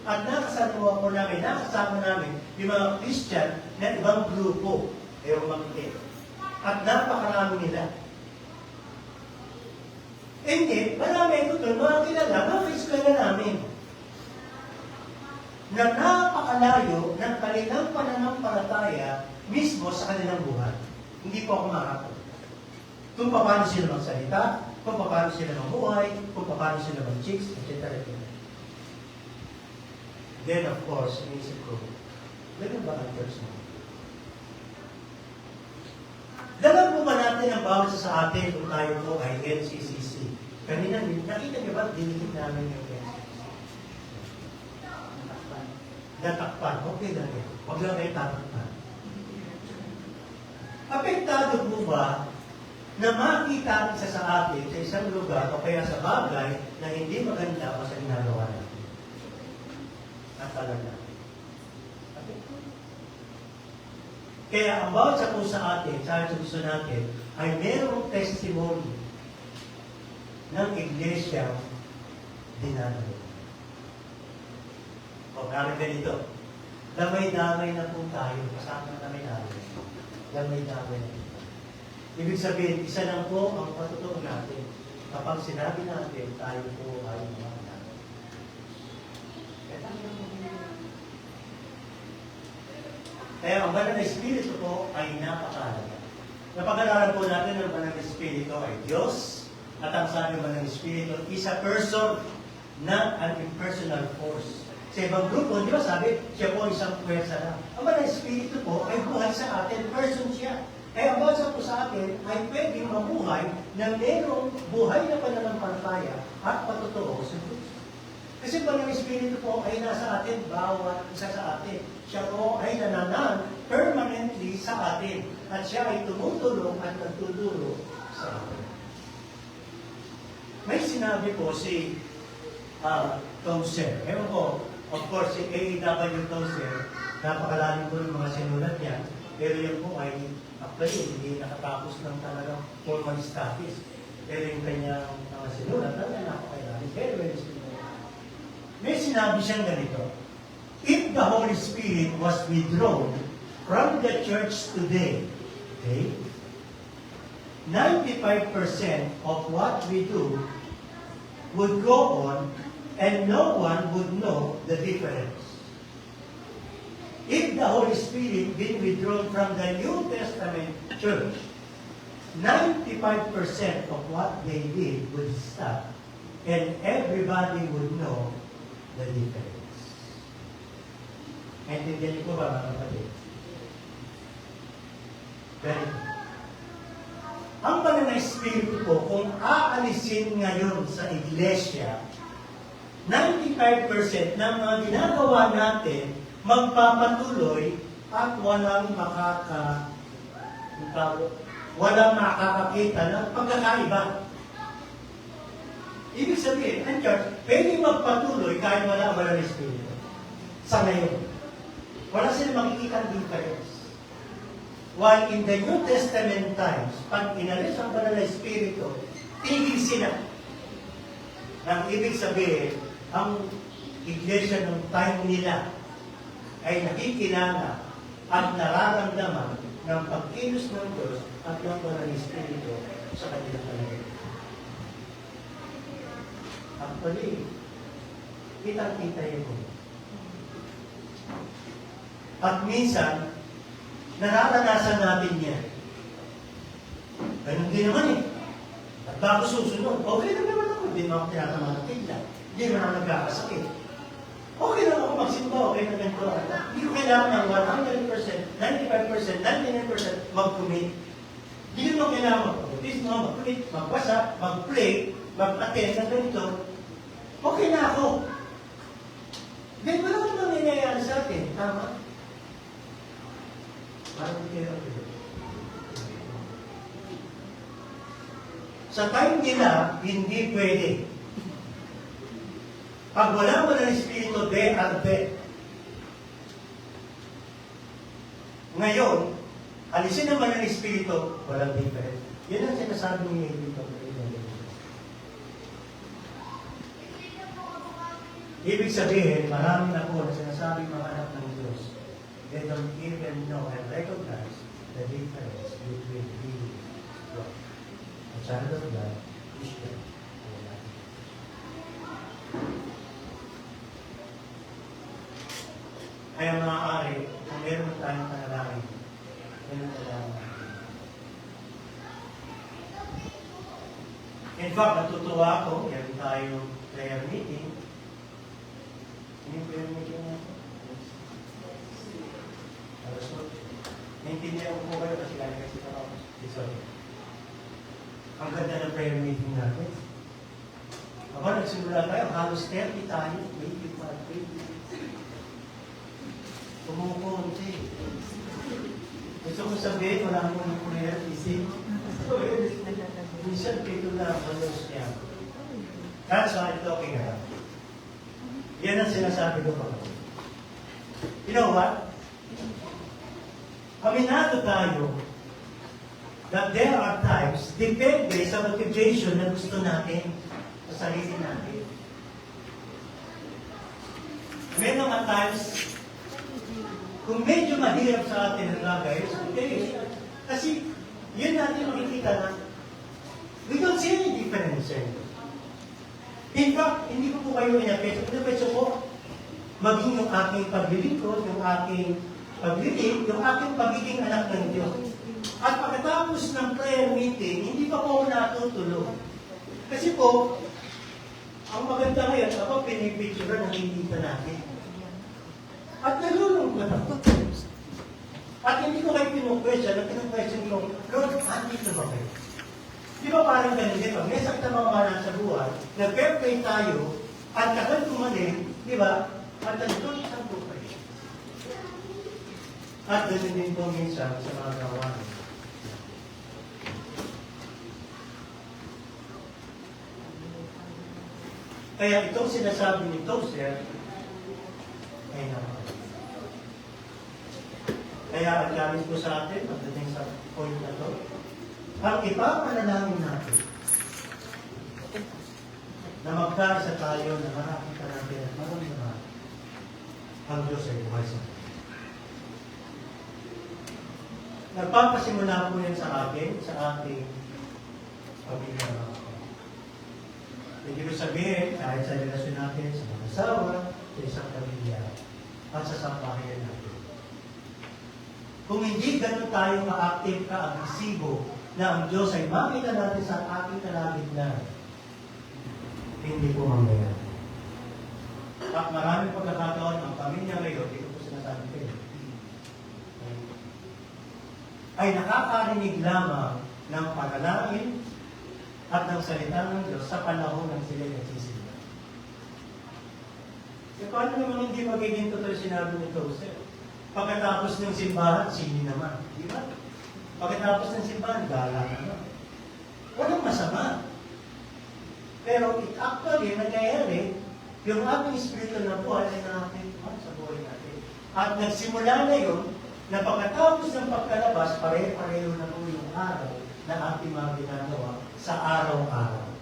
at nakasama namin yung mga Christian na ibang grupo, yung mga at napakarami nila. Hindi, marami ito doon, mga kilala, mga Christian na namin, na napakalayo ng kanilang pananampalataya mismo sa kanilang buhay. Hindi po ako makakapag. Kung paano sila magsalita, kung paano sila mabuhay, kung paano sila mag-chicks, etc. Then of course, inisip ko, ganun ba ang church mo? Dalam po ba natin ang bawat isa sa atin kung tayo po ay NCCC? Kanina, nakita niyo ba, dinilig namin yung NCCC? Natakpan. Okay lang yan. Huwag lang kayo tatakpan. Apektado po ba na makita ang isa sa atin sa isang lugar o kaya sa bagay na hindi maganda o sa ginagawa natin? At talaga. Kaya ang bawat sa po sa atin, sa gusto natin, ay mayroong testimony ng iglesia dinadalo. O, parang ganito. Damay-damay na po tayo. Kasama na damay-damay. Damay-damay na po. Ibig sabihin, isa lang po ang patutuo natin. Kapag sinabi natin, tayo po ay mga anak. Kaya ang banal na Espiritu po ay napakahalaga. Napag-aralan po natin ang banal na Espiritu ay Diyos, at ang sabi ng banal na Espiritu is a person, not an impersonal force. Sa ibang grupo, di ba sabi, siya po isang puwersa lang. Ang banal na Espiritu po ay buhay sa atin, person siya. Kaya ang bawat po sa atin ay pwedeng mabuhay na mayroong buhay na pananampalataya at patutuo sa Diyos. Kasi banal na Espiritu po ay nasa atin, bawat isa sa atin. Siya po ay nananan permanently sa atin. At siya ay tumutulong at nagtuturo sa atin. May sinabi po si Tozer. Ewan ko, of course, si A.W. Tozer, napakalalim po yung mga sinulat niya. Pero yun po ay actually hindi nakatapos ng talagang formal studies. Pero yung kanyang mga sinulat, talagang napakalalim. Very, very sinulat. May sinabi siyang ganito, if the Holy Spirit was withdrawn from the church today, okay, 95% of what we do would go on and no one would know the difference. If the Holy Spirit been withdrawn from the New Testament church, 95% of what they did would stop and everybody would know the difference. Naintindihan niyo po ba, mga kapatid? Very good. Ang banal na Espiritu po, kung aalisin ngayon sa iglesia, 95% ng mga ginagawa natin magpapatuloy at walang makakakita ng pagkakaiba. Ibig sabihin, ang church, pwede magpatuloy kahit wala ang banal na Espiritu. Sa ngayon. Wala silang makikita ng difference. While in the New Testament times, pag inalis ang banal na Espiritu, tigil sila. Nang ibig sabihin, ang iglesia ng time nila ay nakikilala at nararamdaman ng pagkilos ng Diyos at ng banal na Espiritu sa kanilang kalagayan. Actually, kitang-kita yun. At minsan, nararanasan natin yan. Ganun din naman eh. At bago susunod, okay lang naman ako. Hindi naman ako tinatama ng tigla. Hindi naman ako nagkakasakit. Okay lang ako magsimba, okay na ganito. Hindi ko kailangan ng 100%, 95%, 99% mag-commit. Hindi naman kailangan mag-baptismo, mag-commit, magbasa, mag-pray, mag-attend na ganito. Okay na ako. Then wala naman nangyayari sa atin. Tama? Parang hindi kayo. Sa time nila, hindi pwede. Pag wala mo ng Espiritu, they are dead. Ngayon, alisin naman ng Espiritu, walang difference. Yan ang sinasabi ni David. Ibig sabihin, marami na po na sinasabi mga anak ng Diyos. They don't even know and recognize the difference between being God. A child of God is God. Kaya maaari, kung meron tayong panalangin, meron tayong in fact, natutuwa ako, meron tayong prayer meeting. Hindi prayer meeting na kaya po kayo kasi kaya kasi ako. Sorry. Ang ganda ng prayer meeting natin. Aba, nagsimula tayo, halos 30 tayo. 25. Kumukunti. Gusto ko sabihin, wala akong prayer isip. Minsan, pito na ang halos niya. That's why I'm talking about. Yan ang sinasabi ko pa. You know what? Aminado tayo that there are times, depende sa motivation na gusto natin sa sarili natin. May mga times, kung medyo mahirap sa atin ang lagay, okay. Kasi yun natin makikita na we don't see any difference. In fact, hindi ko po kayo inapeso. Inapeso ko, maging yung aking paglilingkod, yung aking paglilip, yung aking pagiging anak ng Diyos. At pagkatapos ng prayer meeting, hindi pa po ako natutulog. Kasi po, ang maganda ngayon, ako pinipicture na nakikita natin. At nalulungkot ako. At hindi ko kayo pinukwestiyon, ang pinukwestiyon ko, Lord, andito ba kayo? Di ba parang ganun dito? May sakta mga malang sa buhay, nag-pray tayo, at kakal kumaling, di ba? At nandun sa buhay. At ganun din po minsan sa mga gawain. Kaya itong sinasabi ni Tozer, ay naman. Kaya ang gamit ko sa atin, pagdating sa point na to, ang ipapanalangin natin na magkaisa tayo na makakita natin at maramdaman ang Diyos ay buhay sa atin. Nagpapasimula po yan sa atin, sa ating pamilya ng mga. Hindi ko sabihin, kahit sa relasyon natin, sa mga asawa, sa isang pamilya, at sa sambahayan natin. Kung hindi ganun tayo ka-active, ka-agresibo, na ang Diyos ay makita natin sa ating kalagitnaan, hindi po mangyayari. At maraming pagkakataon ang pamilya ngayon, dito po sinasabi kayo, ay nakakarinig lamang ng panalangin at ng salita ng Diyos sa panahon ng sila nagsisimula. E paano naman hindi magiging totoo sinabi ni Tozer? Pagkatapos ng simbahan, sini naman. Di ba? Pagkatapos ng simbahan, gala naman. Walang masama. Pero it actually, nangyayari, yung ating espiritu na buhay ay nakakituhan sa buhay natin. At nagsimula na yun, na pagkatapos ng pagkalabas, pare-pareho na po yung araw na ating mga ginagawa sa araw-araw.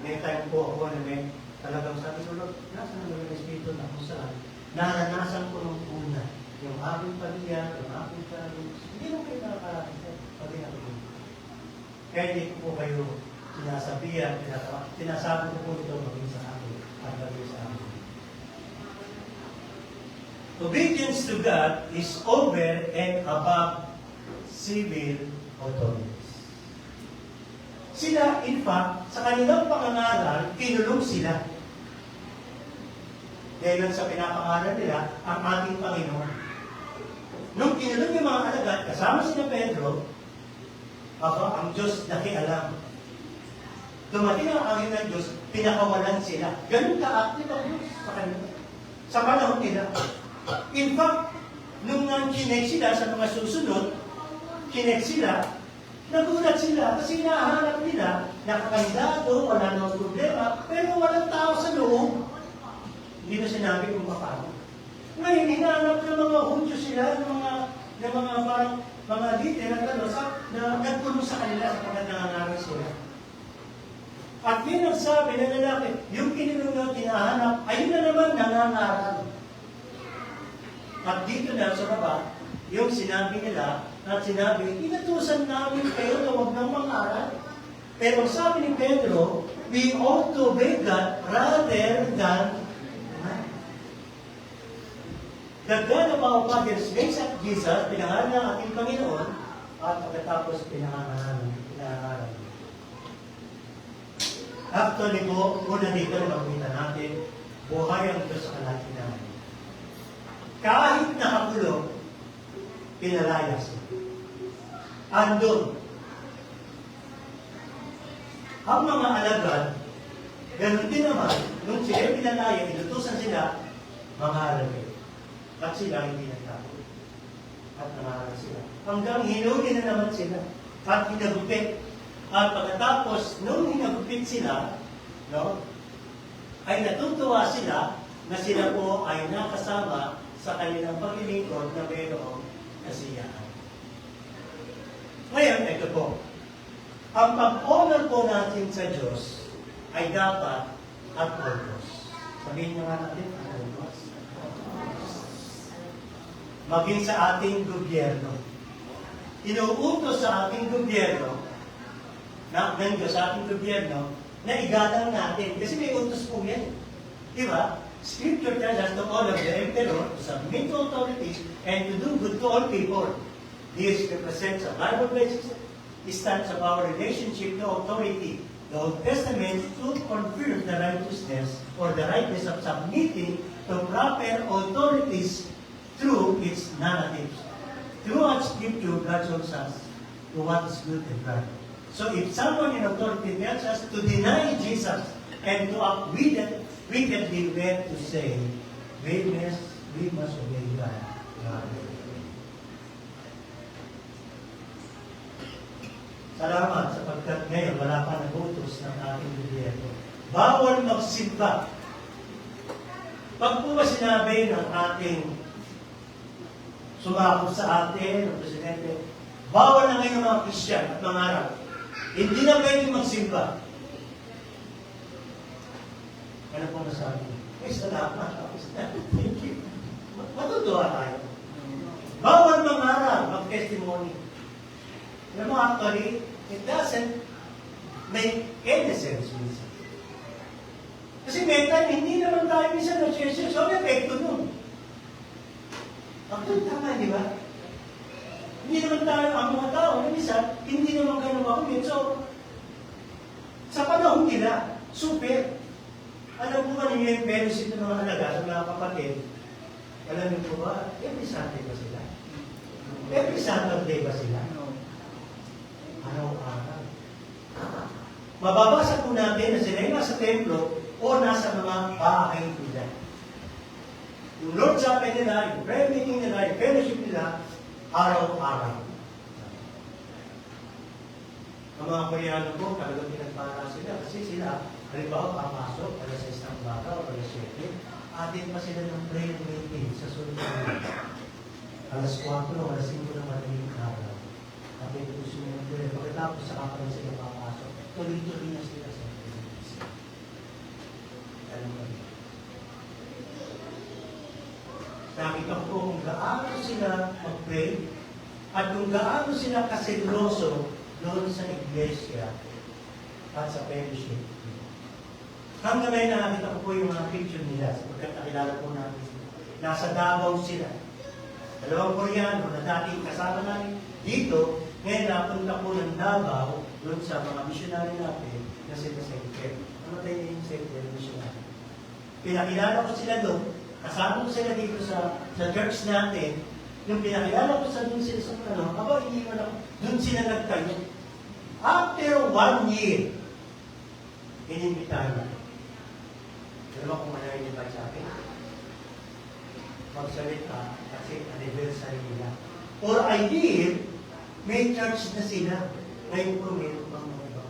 May time po ako na may talagang sabi ko, Lord, nasa naman yung espiritu na kung saan naranasan ko nung una yung aking pamilya, yung aking family. Hindi mo kayo nakakarating pag nakikinig. Kaya hindi ko po kayo sinasabihan, sinasabi ko po ito maging sa akin at maging sa akin. Obedience to God is over and above civil authorities. Sila, in fact, sa kanilang pangangaral, kinulong sila. Dahil sa pinapangaral nila, ang ating Panginoon. Nung kinulong yung mga alagad, kasama si Pedro, ang Diyos nakialam. Dumating ang angin ng Diyos, pinakawalan sila. Ganun ka-active ang Diyos sa kanila. Sa panahon nila. In fact, nung kinek sila sa mga susunod, kinek sila, nagulat sila kasi hinahanap nila, nakakandado, wala nang problema, pero walang tao sa loob. Hindi na sinabi kung paano. Ngayon, hinahanap ng mga Hudyo sila, ng mga parang mga leader na nagpuno sa kanila sa pagkakanarangan sila. At may nagsabi na lalaki, yung kinulong na tinahanap, ayun na naman nangangaral. At dito na sa baba, yung sinabi nila, at sinabi, inatusan namin kayo na huwag nang mangaral. Pero sabi ni Pedro, we ought to obey God rather than man. The God of our fathers raised up Jesus, pinangalan ng ating Panginoon, at pagkatapos pinangalan. Actually po, una dito na makita natin, buhay ang Diyos sa kalagitnaan. Kahit nakakulong, pinalaya sila. Andun. Ang mga alagad, ganun din naman, nung sila pinalaya, inutusan sila, mga alagad. At sila hindi nagtakot. At nangaral sila. Hanggang hinuli na naman sila. At hinagupit. At pagkatapos, nung hinagupit sila, no, ay natutuwa sila na sila po ay nakasama sa kanilang paglilingkod na mayroong kasiyahan. Ngayon, ito po. Ang pag-honor po natin sa Diyos ay dapat at purpose. Sabihin nyo nga natin, purpose. Maging sa ating gobyerno. Inuutos sa ating gobyerno, ng Diyos sa ating gobyerno, na igalang natin. Kasi may utos po yan. Di ba? Scripture tells us to honor the emperor, to submit to authorities, and to do good to all people. This represents a Bible-based stance of our relationship to authority. The Old Testament to confirm the righteousness or the rightness of submitting to proper authorities through its narratives. Throughout Scripture, God shows us to what is good and right. So if someone in authority tells us to deny Jesus and to act wickedly, we have to say, we must obey God. Salamat sapagkat ngayon wala pa nagutos ng ating gobyerno. Bawal magsimba. Pag po ba sinabi ng ating sumakot sa atin, ng presidente, bawal na ngayon mga Christian at mga Arab. Hindi na pwede magsimba. Ano po nasabi? Salamat. Thank you. Matutuwa tayo. Bawal mga Arab mag-testimony. Alam mo, actually, it doesn't make any sense minsan. Kasi may time, hindi naman tayo minsan nag-share. So, may epekto nun. Actually, tama, di ba? Hindi naman tayo, ang mga tao, minsan, hindi naman ganun makumit. So, sa panahon nila, super. Alam mo ba ninyo yung benefit ng mga alaga sa mga kapatid? Alam niyo po ba, every Sunday ba sila? Every Saturday ba sila? Araw-araw. Mababasa po natin na sila ay nasa templo o nasa mga bahay nila. Yung Lord Supper nila, yung prayer meeting nila, yung fellowship nila, araw-araw. Ang mga Koreano po, talagang pinagpara sila kasi sila, halimbawa, papasok, alas 6 ng umaga o alas 7, atin pa sila ng prayer meeting sa sunod na alas 4 o alas 5 ng madaling araw. At ito po sila ng prayer. Pagkatapos sa kapal sila papasok, tuloy-tuloy na sila sa prayer. Alam mo rin. Nakita ko kung gaano sila mag-pray at kung gaano sila kaseloso doon sa iglesia at sa fellowship. Hanggang ngayon nakita ko po yung mga picture nila sapagkat nakilala po natin sila. Nasa Davao sila. Dalawang Koreano na dating kasama namin dito, ngayon napunta po ng Davao doon sa mga missionary natin na sila Saint-Pierre. Namatay niya yung Saint-Pierre missionary. Pinakilala ko sila doon, kasama ko sila dito sa church natin. Yung pinakilala ko sa doon sila sa iniwan ako, doon sila nagtayo. After 1 year, inimbitahan natin. Alam mo kung ano yung invite sa akin? Magsalita kasi anniversary nila. Or ideal, may church na sila. Ngayon po meron pang mga iba.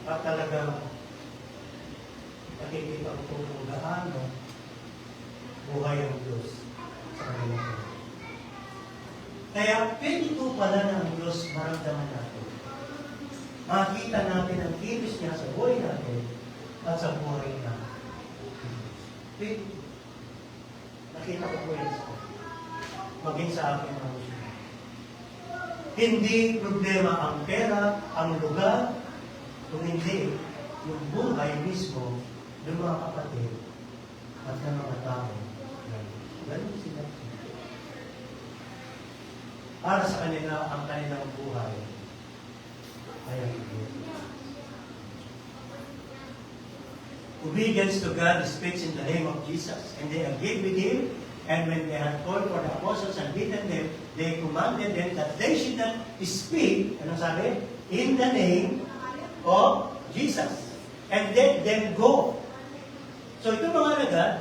At talagang nakikita ko kung gaano buhay ang Diyos sa kanila. Kaya pwede po pala ng Diyos maramdaman natin. Makita natin ang kilos niya sa buhay natin at sa buhay natin. Pwede. Nakita ko po yan sa maging sa aking mga Diyos. Hindi problema ang pera, ang lugar, kung hindi yung buhay mismo ng mga kapatid at ng mga tao. Ganun sila. Para sa kanila, ang kanilang buhay ay ang ibig. Obedience to God is preached in the name of Jesus, and they agreed with Him And when they had called for the apostles and beaten them, they commanded them that they should not speak, anong sabi? In the name of Jesus. And let them go. So ito mga alagad,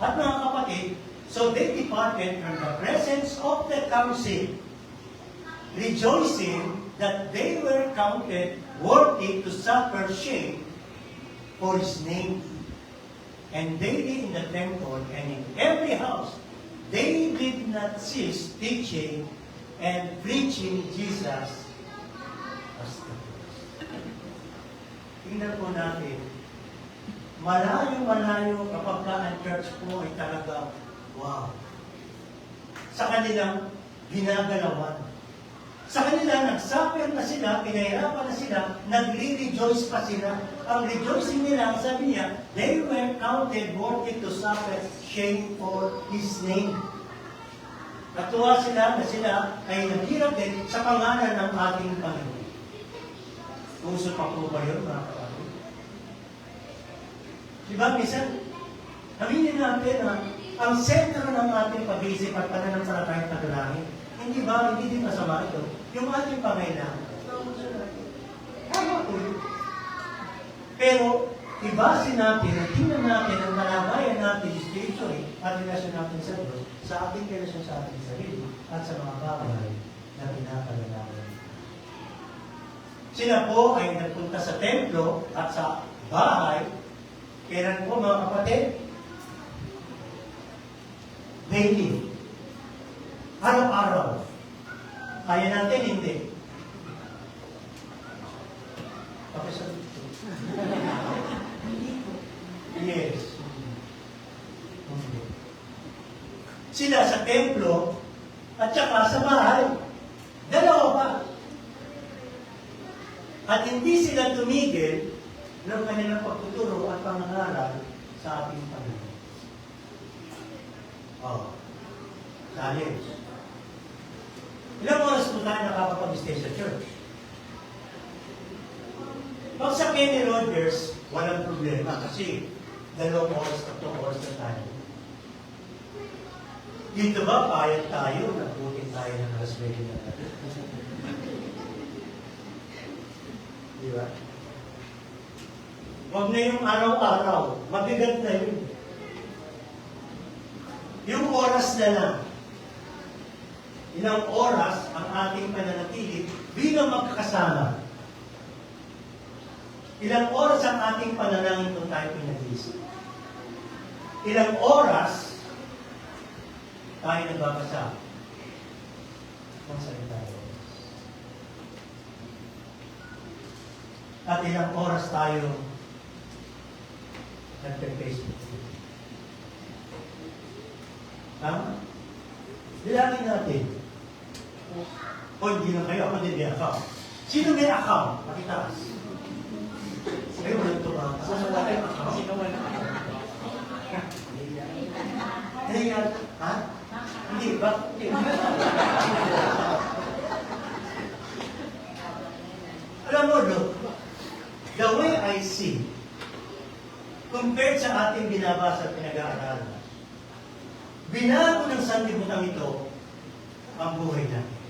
at mga kapatid, so they departed from the presence of the council, rejoicing that they were counted worthy to suffer shame for His name. And daily in the temple and in every house, they did not cease teaching and preaching Jesus as the Christ. Tingnan po natin, malayo-malayo kapag ang church po ay talaga, wow. Sa kanilang ginagalawan. Sa kanila, nagsuffer na sila, pinahirapan na sila, nagre-rejoice pa sila. Ang rejoicing nila, ang sabi niya, they were counted worthy to suffer shame for His name. Natuwa sila na sila ay naghirap din sa pangalan ng ating Panginoon. Uso pa po ba yun, mga kapatid? Diba, minsan, aminin natin na ang sentro ng ating pag-iisip at pananampalatayang pagdalangin, hindi ba, hindi din masama ito, yung ating pangailangan. Tama po yun. Pero, ibasin natin, at tingnan natin ang kalagayan natin spiritually at relasyon natin sa Diyos, sa ating relasyon sa ating sarili, at sa mga bagay na pinakalagayan. Sila po ay nagpunta sa templo at sa bahay. Kailan po mga kapatid? Daily. Araw-araw. Kaya natin, hindi. Pakisabi ito. Yes. Sila sa templo at saka sa bahay. Dalawa pa. At hindi sila tumigil ng kanilang pagtuturo at pangangaral sa ating Panginoon. Oh. Challenge. Ilang oras po tayo nakakapag-stay sa church? Pag sa Kenny Rogers, walang problema kasi 2 oras, 3 oras na tayo. Dito ba, payat tayo, nabutin tayo ng alas 20 na natin? Di ba? Huwag na yung araw-araw, mabigat na yun. Yung oras na lang, ilang oras ang ating pananatili bilang magkakasama. Ilang oras ang ating panalangin kung tayo pinag-iisip. Ilang oras tayo nagbabasa ng salita ng Diyos. At ilang oras tayo nagpe-Facebook. Tama? Bilangin natin. O hindi na kayo, ako din may account. Sino may account? Pakitaas. Kayo walang tumata. Saan wala kayong account? Sino wala account? Kaya, ha? Hindi ba? Alam mo, look, the way I see, compared sa ating binabasa at pinag-aaralan, binago ng sanlibutan ito ang buhay natin.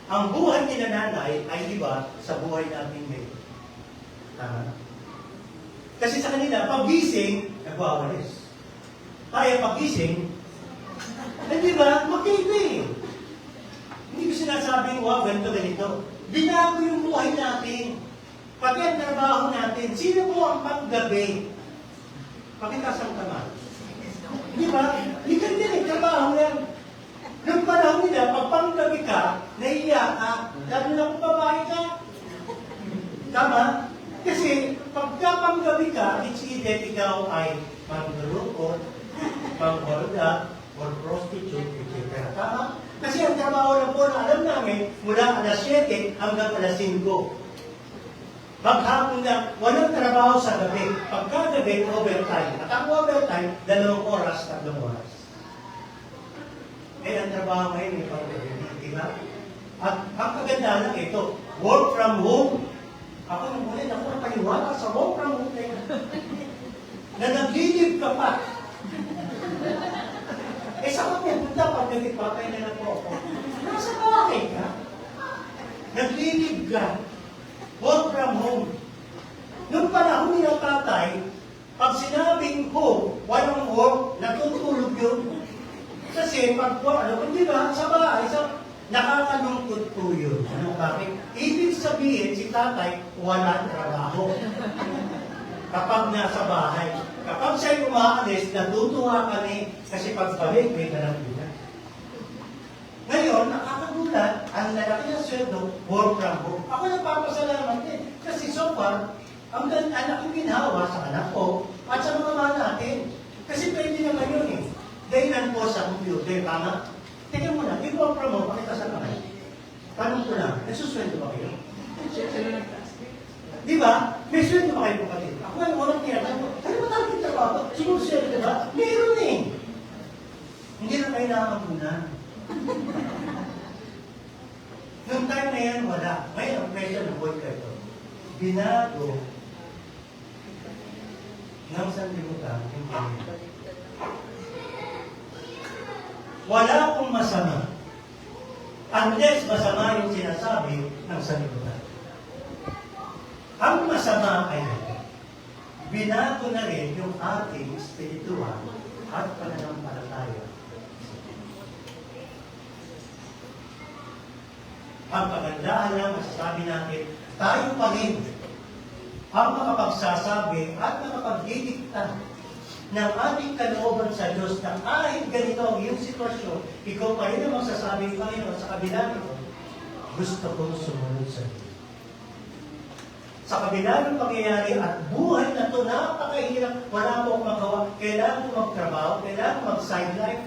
Ang buhay ni nanay ay iba sa buhay natin ngayon. Tama? Kasi sa kanila, pag-gising, nagwawalis. Tayo pag-gising, di ba, magkaiba eh. Hindi ko sinasabing, wow, ganito. Binago yung buhay natin. Pati ang trabaho natin. Sino po ang paggabi? Pakitaas ang kamay. Di ba? Hindi ka din eh, trabaho yan. Nung panahon nila, pag panggabi ka, naiiyak ka, lalo na kung babae ka. Tama? Kasi, pagka panggabi ka, it's either ikaw ay manglulukot, pangholda, or prostitute, etc. Tama? Kasi ang trabaho lang po na alam namin, mula alas 7 hanggang alas 5. Maghapon na, walang trabaho sa gabi. Pagkagabi, overtime. At ang overtime, 2 oras, 3 oras. Eh, ang trabaho ngayon, may paggabi. Diba? At ang kagandahan lang ito, work from home. Ako nung ulit, ako napaniwala sa work from home na yun. Na nag-leave ka pa. saan kami punta pag nagpapay na lang po ako? Nasa bahay ka? Naglilig ka? Work from home. Nung panahon ni tatay, pag sinabing home, walang work, natutulog yun. Kasi pag di ba, sa bahay, nakakalungkot po yun. Ano bakit? Ibig sabihin, si tatay, walang trabaho. Kapag nasa bahay. Kapag siya'y umaalis, natutuwa kami kasi pagbalik, may dalang bilang. Ngayon, nakakagulat, ang lalaki ng sweldo, work from home. Ako nagpapasalamat din. Kasi so far, ang anak ginawa sa anak ko at sa mga mga natin. Kasi pwede naman yun eh. Dahilan po sa computer, tama? Tingnan mo na, i-work from home, pakita sa kamay. Tanong ko lang, nagsusweldo ba kayo? Di ba? May sweldo ba kayo kapatid? Ako nga, walang tinatanong ko. Ano ba talagang trabaho? Siguro sweldo ba? Meron eh. Hindi na kayo nakakampunan. Noong time na yan, wala. Ngayon, ang pressure ng boy ka ito. Binago ng sanlibutan yung pamilya. Wala akong masama. Unless masama yung sinasabi ng sanlibutan. Ang masama ay binago na rin yung ating spiritual at pananampalataya. Ang kagandahan lang, masasabi natin, tayo pa rin ang makapagsasabi at makapagdidikta ng ating kalooban sa Diyos na kahit ganito ang iyong sitwasyon, ikaw pa rin ang magsasabi, Panginoon, sa kabila nito, gusto kong sumunod sa iyo. Sa kabila ng pangyayari at buhay na ito, napakahirap, wala po akong magawa, kailangan ko magtrabaho, kailangan ko mag-sideline,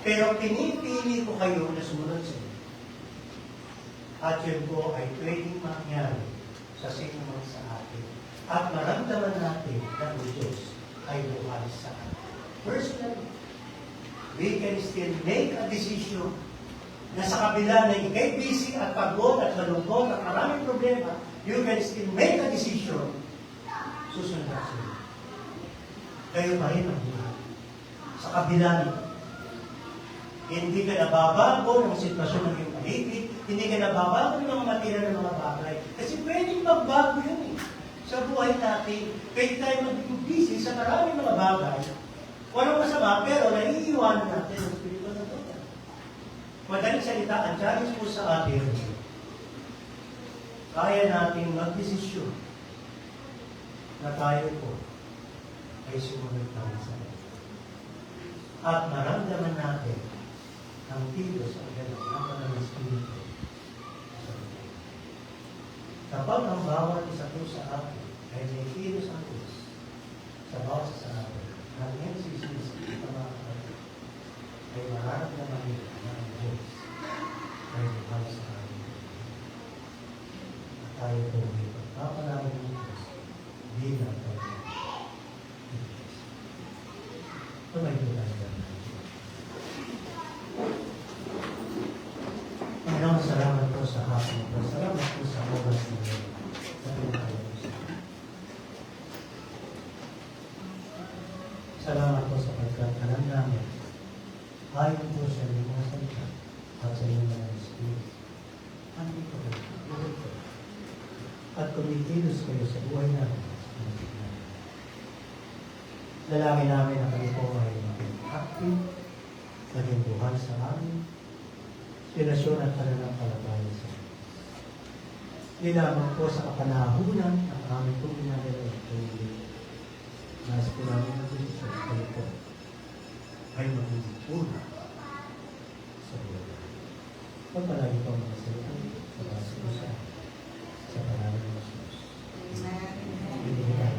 pero pinipili ko kayo na sumunod sa iyo. At yun po ay pwedeng mangyari sa sino man sa atin. At maramdaman natin na ang Diyos ay buhay sa atin. Personally, we can still make a decision na sa kabila na ikay busy at pagod at malungkot at maraming problema, you can still make a decision. Susunod sa iyo. Kayo pa rin ang buhay. Sa kabila nito. Hindi ka nababago ng sitwasyon ng iyong paligid, hindi ka nababago ng mga matira ng mga bagay. Kasi pwedeng magbago yun eh. Sa buhay natin, pwede tayo maging busy sa maraming mga bagay. Walang masama, pero naiiwanan natin ang Espiritu ng Diyos. Madaling salita, ang challenge po sa atin, kaya natin mag-desisyon na tayo po ay sumunod tayo sa Diyos. At maramdaman natin ang tilos ang gano'n, ang ng Espiritu. Kapag ang bawat isa po sa atin ay may tilos ang Diyos sa bawat isa sa atin, ang NCC sa mga kapatid ay mararamdaman nila na ang Diyos ay buhay sa atin. At tayo po may pagpapalaman ng Diyos bilang tayo. Tumayo tayo. Panginoon, salamat po sa hapon po. Salamat po sa oras na yun. Salamat po sa pagkakalan namin. Ayon po sa inyong mga salita at sa inyong mga Espiritu. Andi po kayo. At kumikilos kayo sa buhay namin. Dalangin namin na kayo po ay maging active, maging buhay sa amin, relasyon at pananampalataya sa Diyos. Hindi lamang po sa kapanahunan ang aming pong ginagawa ay nasa po namin ng Diyos kayo po ay magiging una sa buhay. Pagpalagi po mga salita sa basa ko sa pangalan ng Diyos. Amen.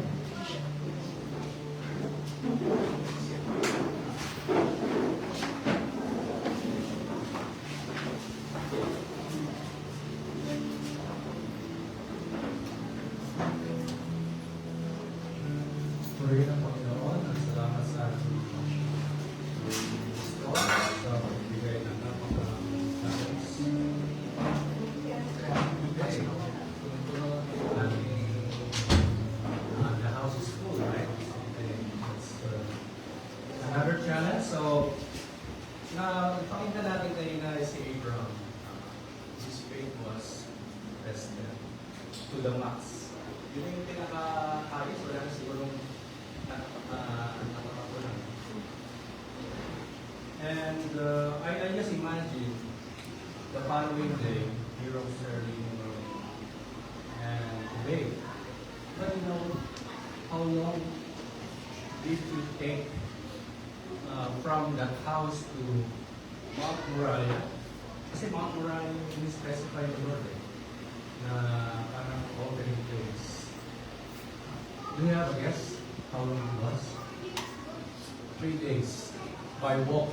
Purihin ang Panginoon at salamat sa ating Kristo sa pagbigay ng napaka-taos. The house is full, right? Okay, that's another challenge. So, to the max. Yun yung pinaka-highest, wala na sigurong nakakapunan. And I just imagine the following day, heroes early in the morning, and today. But you know, how long did it take from that house to Mount Moriah? Kasi Mount Moriah yung specify the Lord na parang offering place. Do you have a guess how long it was? 3 days by walk.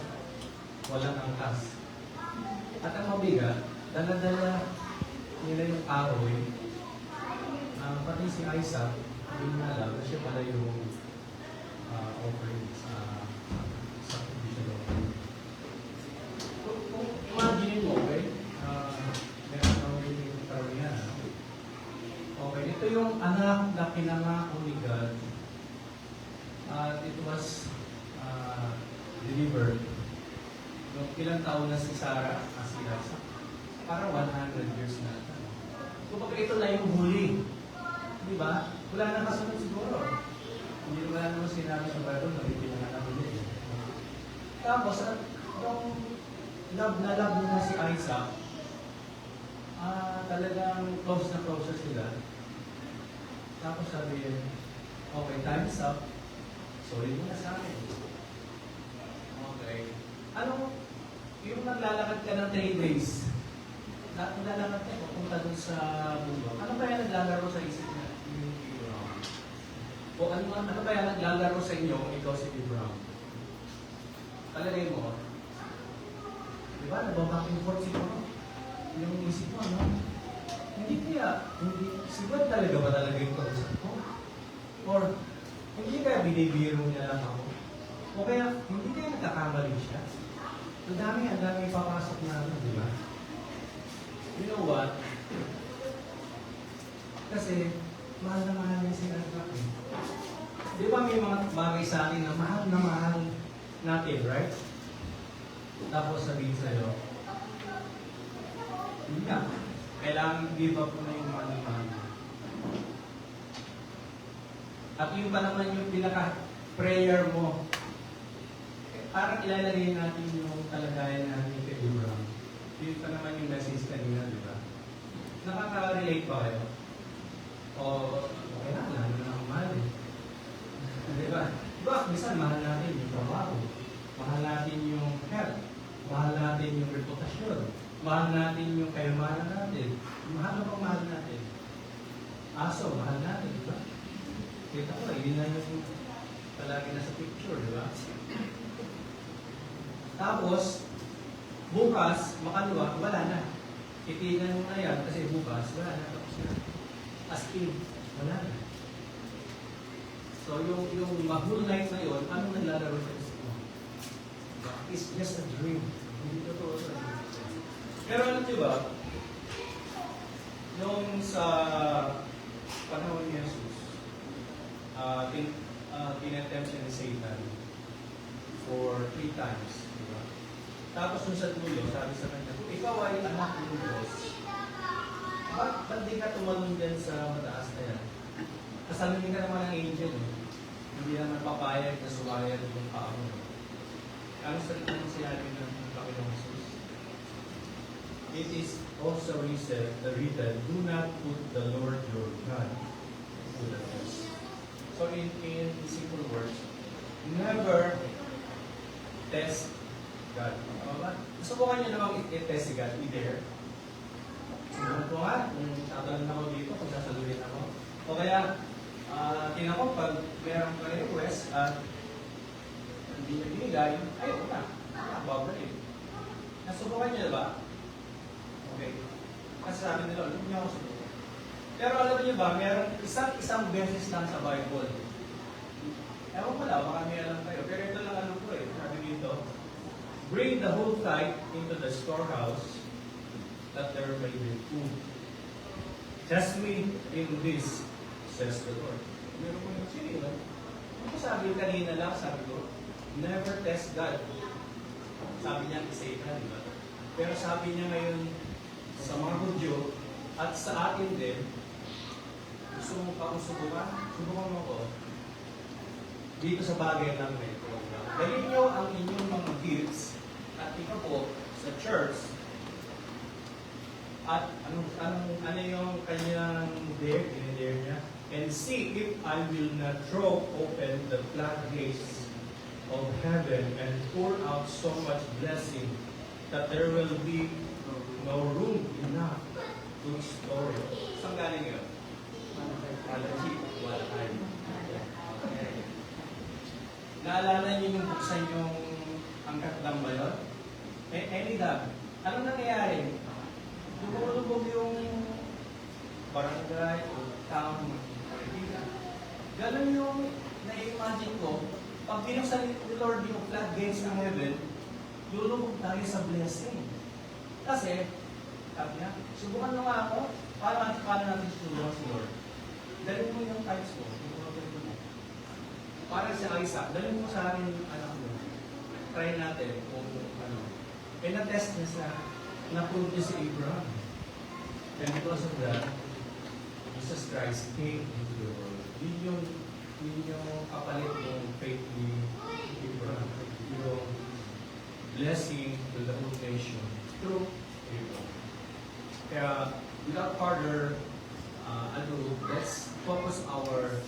Walang angkas. At ang mabigat, dala-dala nila yung kahoy. Pati si Isaac, hindi na alam na siya pala yung offering sa sacrificial offering. Kung imagine mo, okay? Meron kang yung karoon. Okay, ito yung anak na pinangako ni God. At it was delivered. Nung ilang taon na si Sarah, si Isaac, para 100 years na. Kumbaga ito na yung huli. Di ba? Wala na kasunod siguro. Hindi naman naman sinabi sa Bible na ipinanganak ulit. Tapos, nung love na si Isaac, talagang close na closer sila. Tapos sabi, okay, time's up. Sorry mo na sa akin. Okay. Ano? Yung naglalakad ka ng 3 days, naglalakad ka, papunta dun sa bundok. Ano ba yan naglalaro sa isip niya? O ano ba yan naglalaro sa inyo kung ikaw si Abraham? Palagay mo, di ba, nagbaback and forth siguro. Yung isip mo, no? Hindi kaya, si God talaga ba talaga yung kausap ko? Or, hindi kaya binibiro niya lang ako? O kaya, hindi kaya nagkakamali siya? Ang dami papasok na di ba? You know what? Kasi, mahal na mahal niya si Isaac. Di ba may mga bagay sa atin na mahal natin, right? Tapos sabihin sa'yo, hindi na. Kailangan give up mo na yung mahal. At yung pa naman yung pinaka-prayer mo, parang ilalagay natin yung kalagayan natin kay Abraham. Yun pa naman yung message kanina, di ba? Nakaka-relate ba kayo? O, okay na, wala na akong mahal eh. Di ba? Di ba, minsan mahal natin yung trabaho, mahal natin yung health, mahal natin yung reputasyon, mahal natin yung kayamanan natin. Mahal na mahal natin. Aso, mahal natin, di ba? Kita ko, yun na yung palagi nasa picture, di ba? Tapos, bukas, makaliwa, wala na. Itinan mo na yan kasi bukas, wala na. Tapos na. As in, wala na. So, yung whole life na yun, anong naglalaro sa isip mo? It's just a dream. Hindi totoo sa dream. Pero alam niyo ba, nung sa panahon ni Jesus, tinetempt siya ni Satan for 3 times. Diba? Tapos nung sa dulo, sabi sa kanya, ikaw ay anak ng Diyos. Ba't di ka tumalon dyan sa mataas na yan? Kasalunin ka naman ng angel. Hindi naman papayag na sumayad yung paa mo. Ano sa ito ng sinabi ng Panginoong Jesus? It is also written, do not put the Lord your God to the test. So in simple words, never test God. Subukan niyo namang i-test si God. I-dare. Subukan ko nga, kung tatanong ako dito, kung sasaluhin ako. O kaya, tingnan ko, pag meron ka request at hindi na binigay, ayun na. Babalik. Nasubukan niyo ba? Okay. Kasi sabi nila, hindi niyo ako subukan. Pero alam niyo ba, meron isang beses lang sa Bible. Ewan ko lang, baka may alam kayo. Pero ito lang alam ko eh. Sabi dito, bring the whole tithe into the storehouse, that there may be food. Test me in this, says the Lord. Meron ko yung sige, no? Ano sabi yung kanina lang, sabi ko, never test God. Sabi niya, Satan, di ba? Pero sabi niya ngayon, sa mga Hudyo, at sa atin din, gusto mo pa akong subukan? Subukan mo ko. Dito sa bagay lang na ito. Dalhin nyo ang inyong mga gifts at ikaw po sa church. At ano yung kanyang dare niya? And see if I will not throw open the floodgates of heaven and pour out so much blessing that there will be no room enough to store it. Saan galing yun? Malachi. Walakay. Naalala niyo yung buksan yung angkat lang ba yun? Any dam. Anong nangyayari? Lumulubog yung barangay o town. Ganon yung na-imagine ko, pag binuksan ni Lord yung floodgates ng heaven, lulubog tayo sa blessing. Kasi, sabi niya, subukan mo nga ako, paano natin susubukan si Lord? Dalhin mo yung tithes mo, para sa Isaac, dalhin mo sa akin anak mo. Try natin kung ano. E na-test niya sa napunti si Abraham. And because of that, Jesus Christ came into the world. Yun yung kapalit ng faith ni Abraham. Yung blessing to the whole nation through Abraham. Kaya, without further ado, let's focus our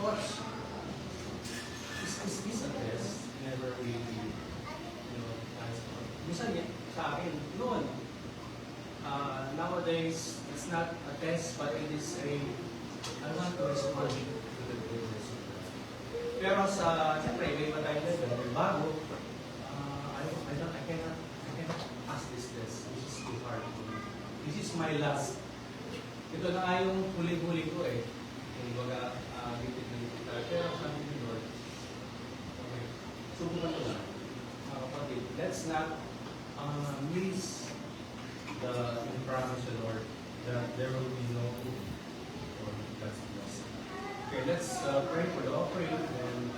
thoughts. Is a test. Never really, minsan sa akin, noon, nowadays, it's not a test, but it is I want to respond to the goodness of God. Pero siyempre, may iba tayong level, may bago, I cannot pass this test. This is too hard for me. This is my last. Ito na nga yung huli-huli ko eh. Kung baga, bitit-bitit tayo. Pero sabi ni Lord, okay, subukan ko lang. Mga kapatid, let's not miss the promise of the Lord that there will be no food for God's blessing. Okay, let's pray for the offering and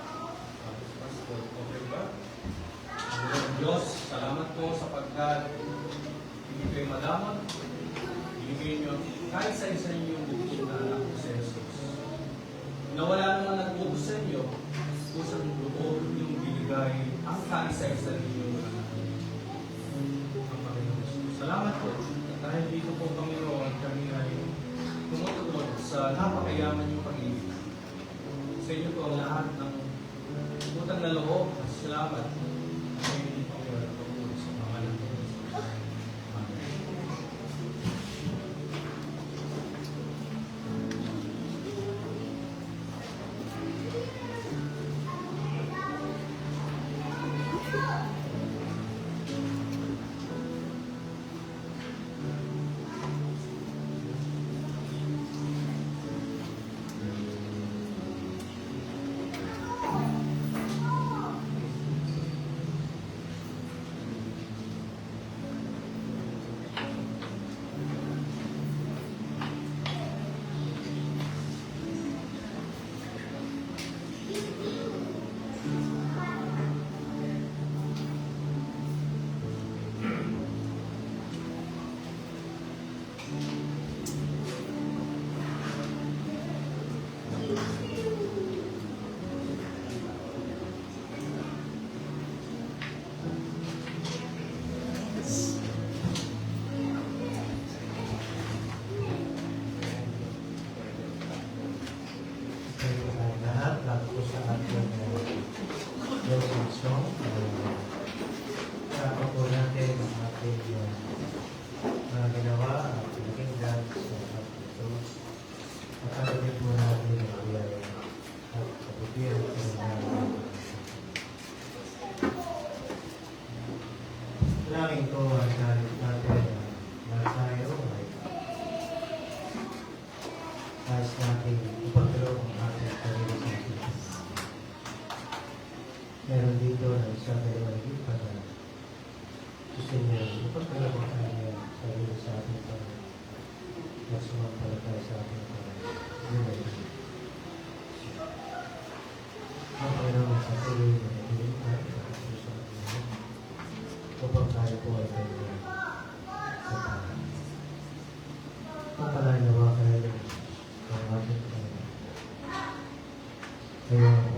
first the offering God. Lord Diyos, salamat po sapagkat hindi kayo madamot. Ibigay niyo kahit sa isa niyo yung bukod na anak ko sa Jesus. Na wala naman nagbubo sa inyo, kusang loob yung binigay ang kahit sa isa niyo anak. Ang Panginoon Jesus. Salamat po. Dahil dito po, Panginoon, kami ay tumutugon sa napakayaman yung pag-ibig. Sa inyo po ang lahat ng utang na loob. Salamat. Kami hindi Panginoon at pagpulit sa pangalan ng Jesus. Amen. Dalangin ko ang galit natin na tayo ay ayos natin ipagdalo ang ating sarili sa Jesus. Meron dito na isang dalawang ipa na gusto niya ipagdalo ang kanyang sarili sa ating Panginoon. Mas sumampalatay sa ating Panginoon. Yun ay ang Panginoon sa sarili na nagiging natin ang puso sa ating upang tayo po ay kanyang sa tayo. Papalain nawa kayo Ayan.